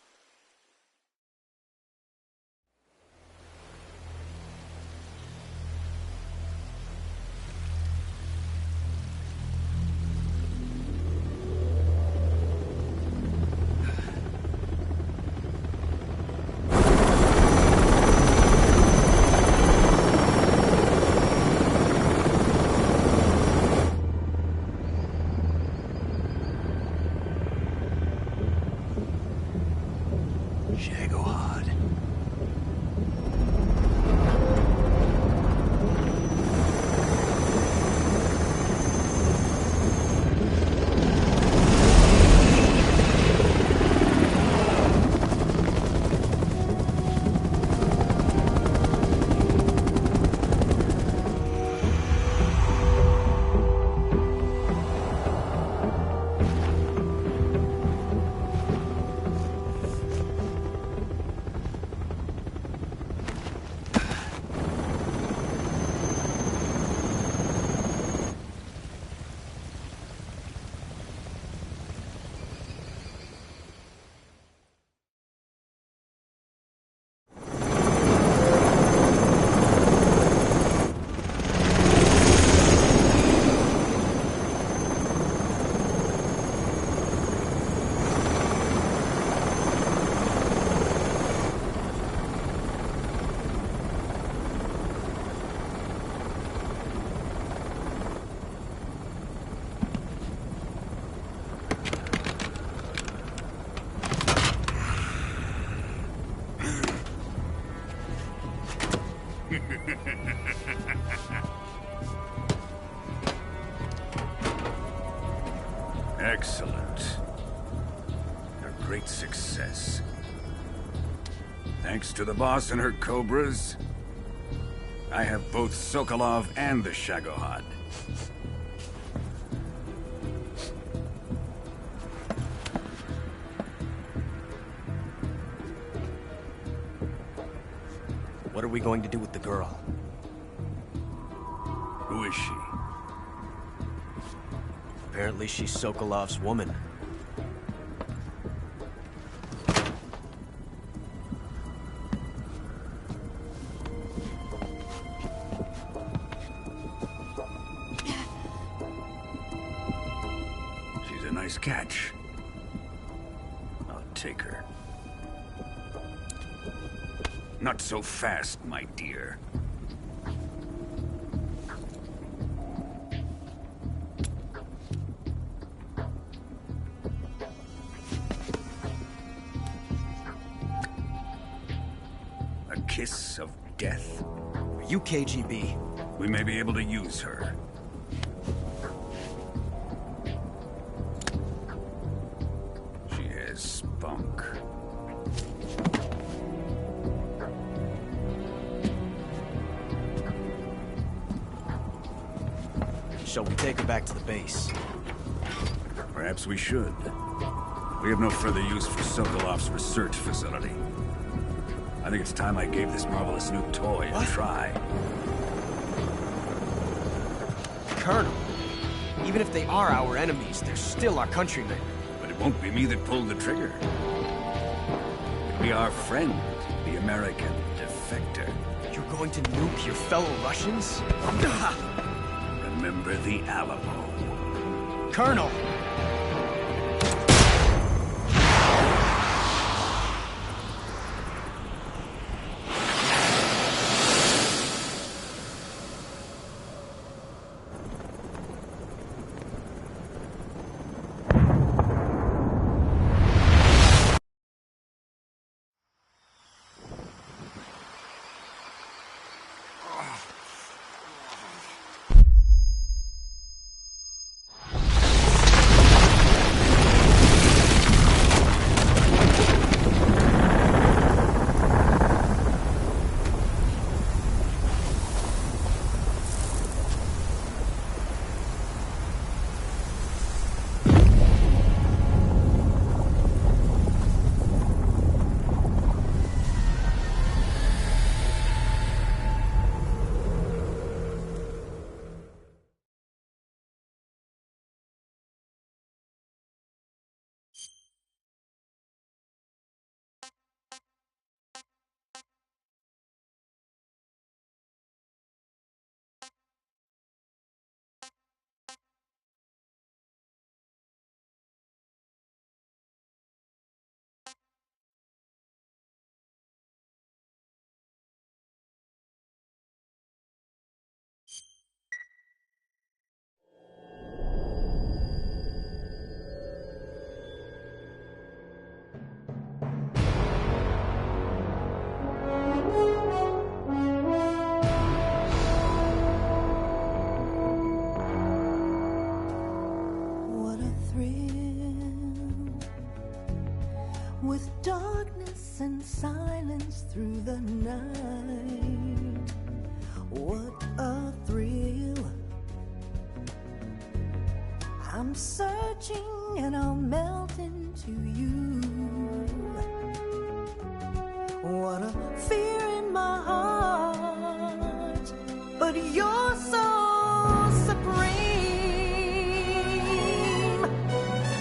S13: Excellent. A great success. Thanks to the boss and her cobras, I have both Sokolov and the Shagohod.
S9: What are we going to do with the girl?
S13: Who is she?
S9: Apparently she's Sokolov's woman.
S13: She's a nice catch. I'll take her. Not so fast, my dear. A kiss of death?
S9: Are you KGB?
S13: We may be able to use her. She has spunk.
S9: Shall we take her back to the base?
S13: Perhaps we should. We have no further use for Sokolov's research facility. I think it's time I gave this marvelous new toy a try.
S9: Colonel, even if they are our enemies, they're still our countrymen.
S13: But it won't be me that pulled the trigger. It'll be our friend, the American defector.
S9: You're going to nuke your fellow Russians?
S13: Remember the Alamo.
S9: Colonel!
S14: With darkness and silence through the night, what a thrill. I'm searching and I'll melt into you. What a fear in my heart, but you're so supreme.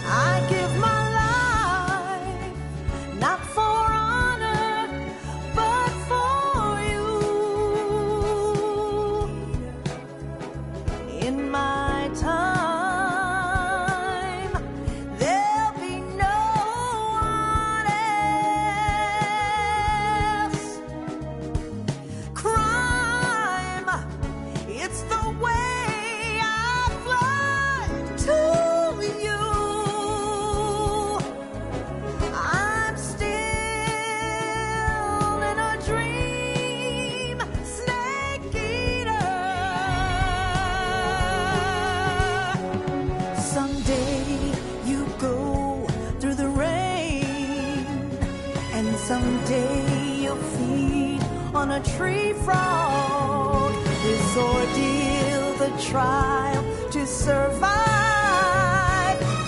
S14: I give my not for honor, but for you. In my time, there'll be no one else. Someday you'll feed on a tree frog. This ordeal, the trial to survive.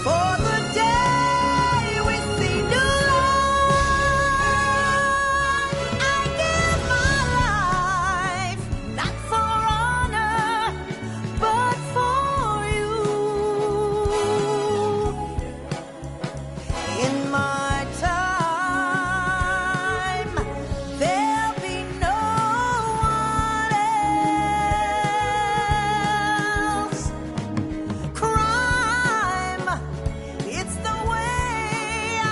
S14: For the day we see new life, I give my life, not for honor, but for you. In my time, there'll be no one else. Crime, it's the way I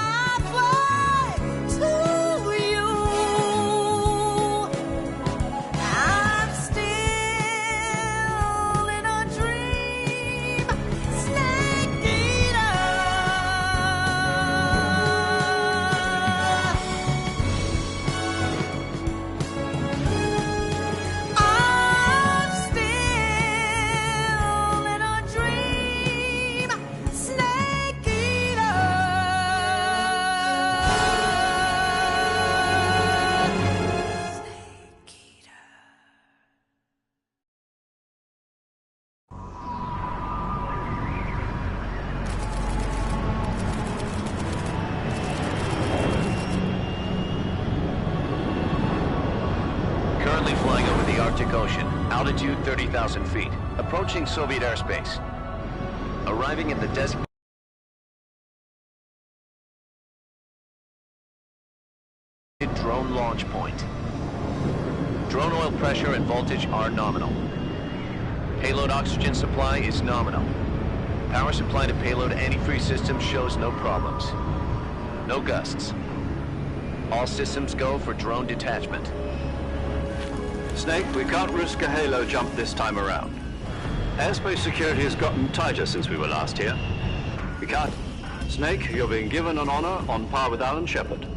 S14: fly to you. I'm still in a dream, snake eater. I'm still in a dream, snake eater.
S3: Currently flying over the Arctic Ocean. Altitude 30,000 feet. Approaching Soviet airspace. Arriving at the designated drone launch point. Drone oil pressure and voltage are nominal. Payload oxygen supply is nominal. Power supply to payload antifreeze system shows no problems. No gusts. All systems go for drone detachment.
S4: Snake, we can't risk a halo jump this time around. Airspace security has gotten tighter since we were last here. We can't. Snake, you're being given an honor on par with Alan Shepard.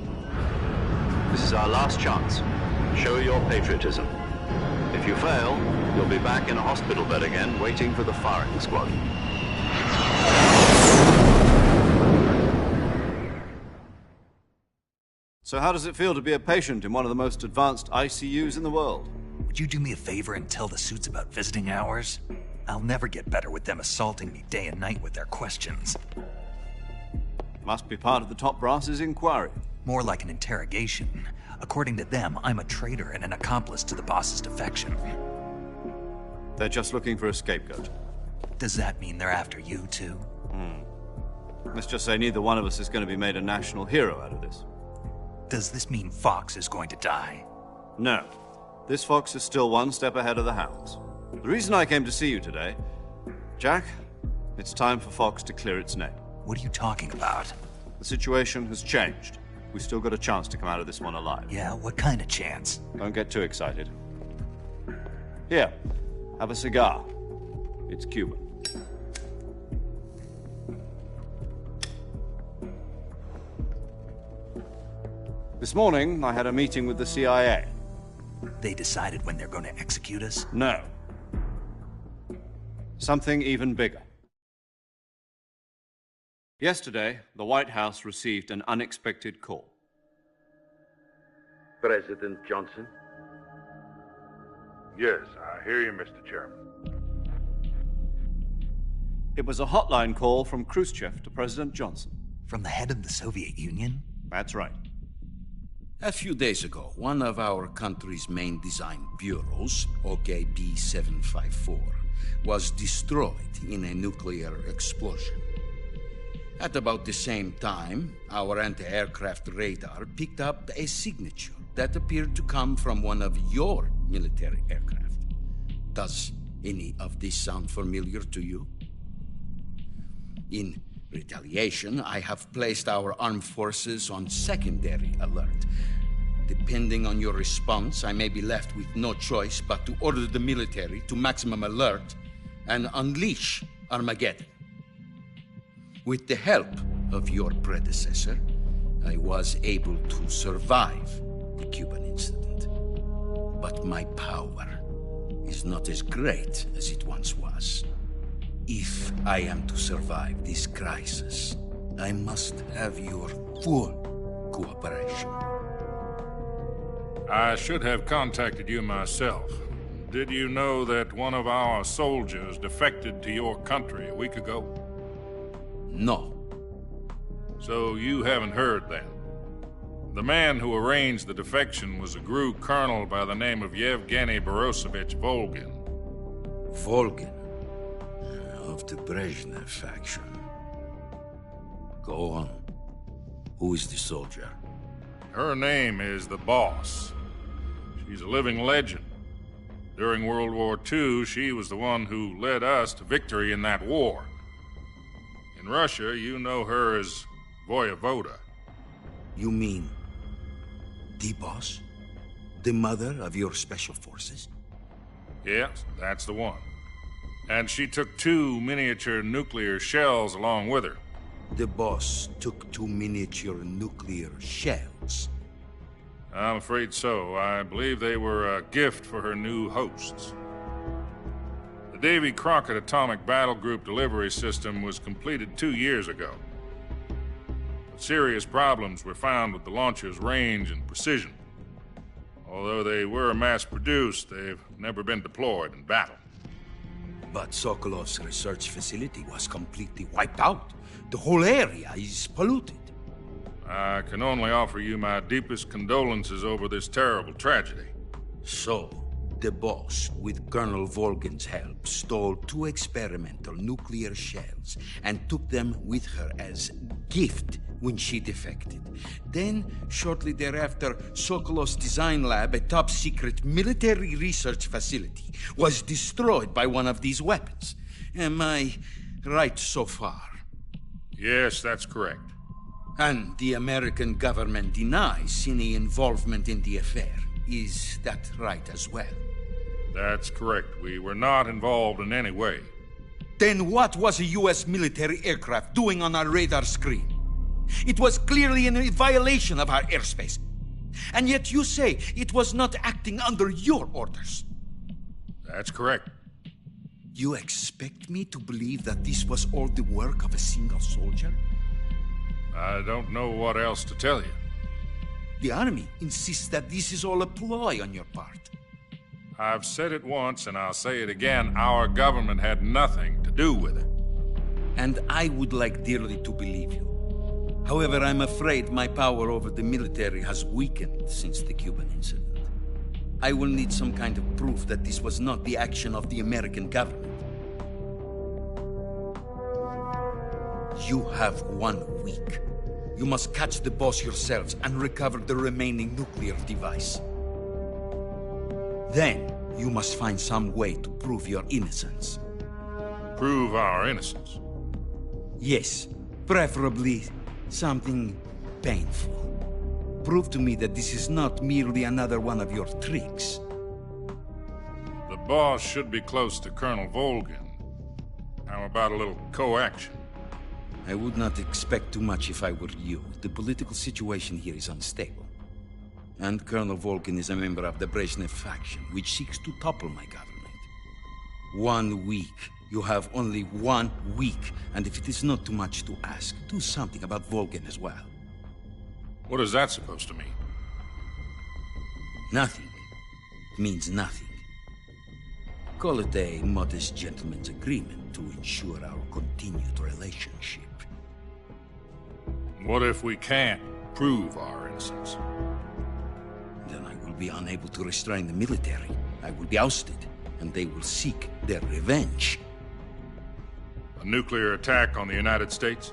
S4: This is our last chance. Show your patriotism. If you fail, you'll be back in a hospital bed again, waiting for the firing squad. So how does it feel to be a patient in one of the most advanced ICUs in the world?
S5: Would you do me a favor and tell the suits about visiting hours? I'll never get better with them assaulting me day and night with their questions.
S4: Must be part of the top brass's inquiry.
S5: More like an interrogation. According to them, I'm a traitor and an accomplice to the boss's defection.
S4: They're just looking for a scapegoat.
S5: Does that mean they're after you, too?
S4: Let's just say neither one of us is going to be made a national hero out of this.
S5: Does this mean Fox is going to die?
S4: No. This Fox is still one step ahead of the Hounds. The reason I came to see you today, Jack, it's time for Fox to clear its name.
S5: What are you talking about?
S4: The situation has changed. We've still got a chance to come out of this one alive.
S5: Yeah, what kind of chance?
S4: Don't get too excited. Here, have a cigar. It's Cuban. This morning, I had a meeting with the CIA.
S5: They decided when they're going to execute us?
S4: No. Something even bigger. Yesterday, the White House received an unexpected call.
S15: President Johnson?
S16: Yes, I hear you, Mr. Chairman.
S4: It was a hotline call from Khrushchev to President Johnson.
S5: From the head of the Soviet Union?
S4: That's right.
S17: A few days ago, one of our country's main design bureaus, OKB 754, was destroyed in a nuclear explosion. At about the same time, our anti-aircraft radar picked up a signature that appeared to come from one of your military aircraft. Does any of this sound familiar to you? In retaliation, I have placed our armed forces on secondary alert. Depending on your response, I may be left with no choice but to order the military to maximum alert and unleash Armageddon. With the help of your predecessor, I was able to survive the Cuban incident. But my power is not as great as it once was. If I am to survive this crisis, I must have your full cooperation.
S15: I should have contacted you myself. Did you know that one of our soldiers defected to your country a week ago?
S17: No.
S15: So you haven't heard then. The man who arranged the defection was a GRU colonel by the name of Yevgeny Borosovich Volgin.
S17: Volgin? Of the Brezhnev faction. Go on. Who is the soldier?
S15: Her name is the Boss. She's a living legend. During World War II, she was the one who led us to victory in that war. In Russia, you know her as Voyevoda.
S17: You mean the Boss? The mother of your special forces?
S15: Yes, that's the one. And she took 2 miniature nuclear shells along with her.
S17: The Boss took 2 miniature nuclear shells?
S15: I'm afraid so. I believe they were a gift for her new hosts. The Davy Crockett Atomic Battle Group delivery system was completed 2 years ago. But serious problems were found with the launcher's range and precision. Although they were mass-produced, they've never been deployed in battle.
S17: But Sokolov's research facility was completely wiped out. The whole area is polluted.
S15: I can only offer you my deepest condolences over this terrible tragedy.
S17: So, the Boss, with Colonel Volgin's help, stole 2 experimental nuclear shells and took them with her as gift when she defected. Then, shortly thereafter, Sokolov's design lab, a top-secret military research facility, was destroyed by one of these weapons. Am I right so far?
S15: Yes, that's correct.
S17: And the American government denies any involvement in the affair. Is that right as well?
S15: That's correct. We were not involved in any way.
S17: Then what was a U.S. military aircraft doing on our radar screen? It was clearly in violation of our airspace. And yet you say it was not acting under your orders.
S15: That's correct.
S17: You expect me to believe that this was all the work of a single soldier?
S15: I don't know what else to tell you.
S17: The Army insists that this is all a ploy on your part.
S15: I've said it once and I'll say it again. Our government had nothing to do with it.
S17: And I would like dearly to believe you. However, I'm afraid my power over the military has weakened since the Cuban incident. I will need some kind of proof that this was not the action of the American government. You have 1 week. You must catch the Boss yourselves and recover the remaining nuclear device. Then, you must find some way to prove your innocence.
S15: Prove our innocence?
S17: Yes, preferably something painful. Prove to me that this is not merely another one of your tricks.
S15: The Boss should be close to Colonel Volgin. How about a little co-action?
S17: I would not expect too much if I were you. The political situation here is unstable. And Colonel Volgin is a member of the Brezhnev faction, which seeks to topple my government. 1 week. You have only 1 week. And if it is not too much to ask, do something about Volgin as well.
S15: What is that supposed to mean?
S17: Nothing. It means nothing. Call it a modest gentleman's agreement to ensure our continued relationship.
S15: What if we can't prove our innocence?
S17: Then I will be unable to restrain the military. I will be ousted, and they will seek their revenge.
S15: A nuclear attack on the United States?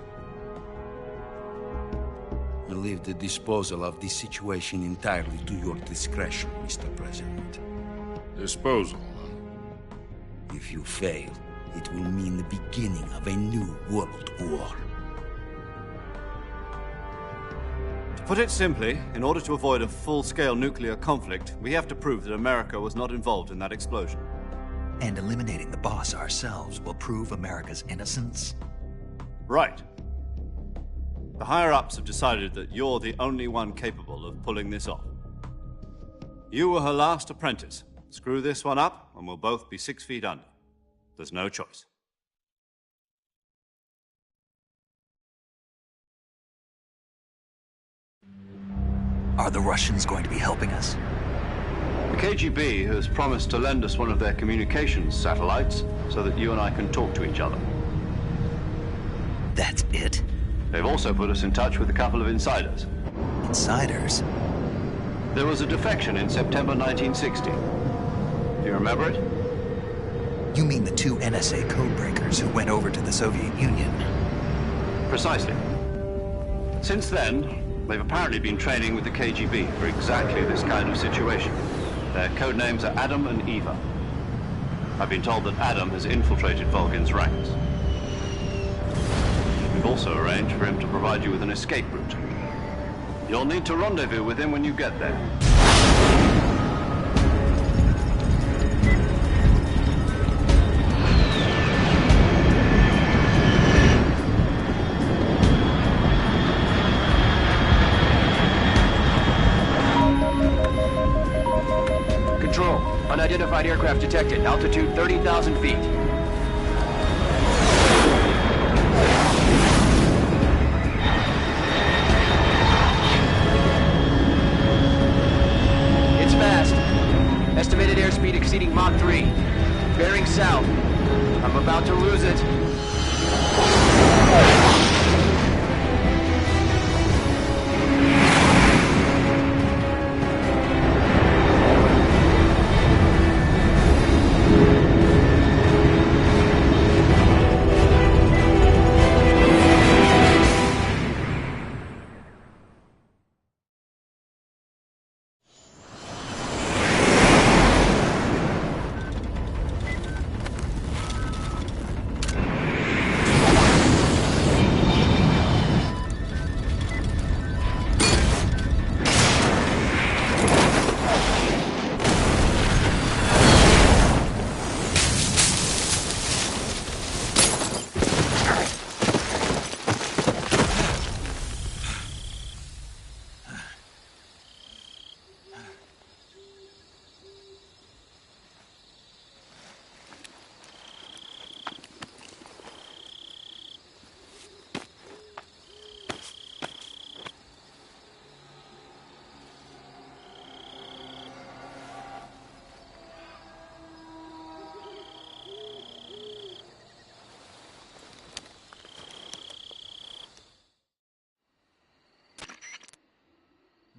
S17: I leave the disposal of this situation entirely to your discretion, Mr. President.
S15: Disposal?
S17: If you fail, it will mean the beginning of a new world war.
S4: To put it simply, in order to avoid a full-scale nuclear conflict, we have to prove that America was not involved in that explosion.
S5: And eliminating the Boss ourselves will prove America's innocence?
S4: Right. The higher-ups have decided that you're the only one capable of pulling this off. You were her last apprentice. Screw this one up, and we'll both be 6 feet under. There's no choice.
S5: Are the Russians going to be helping us?
S4: The KGB has promised to lend us one of their communications satellites so that you and I can talk to each other.
S5: That's it?
S4: They've also put us in touch with a couple of insiders.
S5: Insiders?
S4: There was a defection in September 1960. Do you remember it?
S5: You mean the two NSA codebreakers who went over to the Soviet Union?
S4: Precisely. Since then, they've apparently been training with the KGB for exactly this kind of situation. Their code names are Adam and Eva. I've been told that Adam has infiltrated Volgin's ranks. We've also arranged for him to provide you with an escape route. You'll need to rendezvous with him when you get there.
S18: Control, unidentified aircraft detected. Altitude 30,000 feet. It's fast. Estimated airspeed exceeding Mach 3. Bearing south. I'm about to lose it.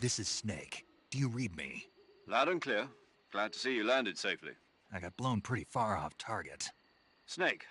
S5: This is Snake. Do you read me?
S4: Loud and clear. Glad to see you landed safely.
S5: I got blown pretty far off target.
S4: Snake,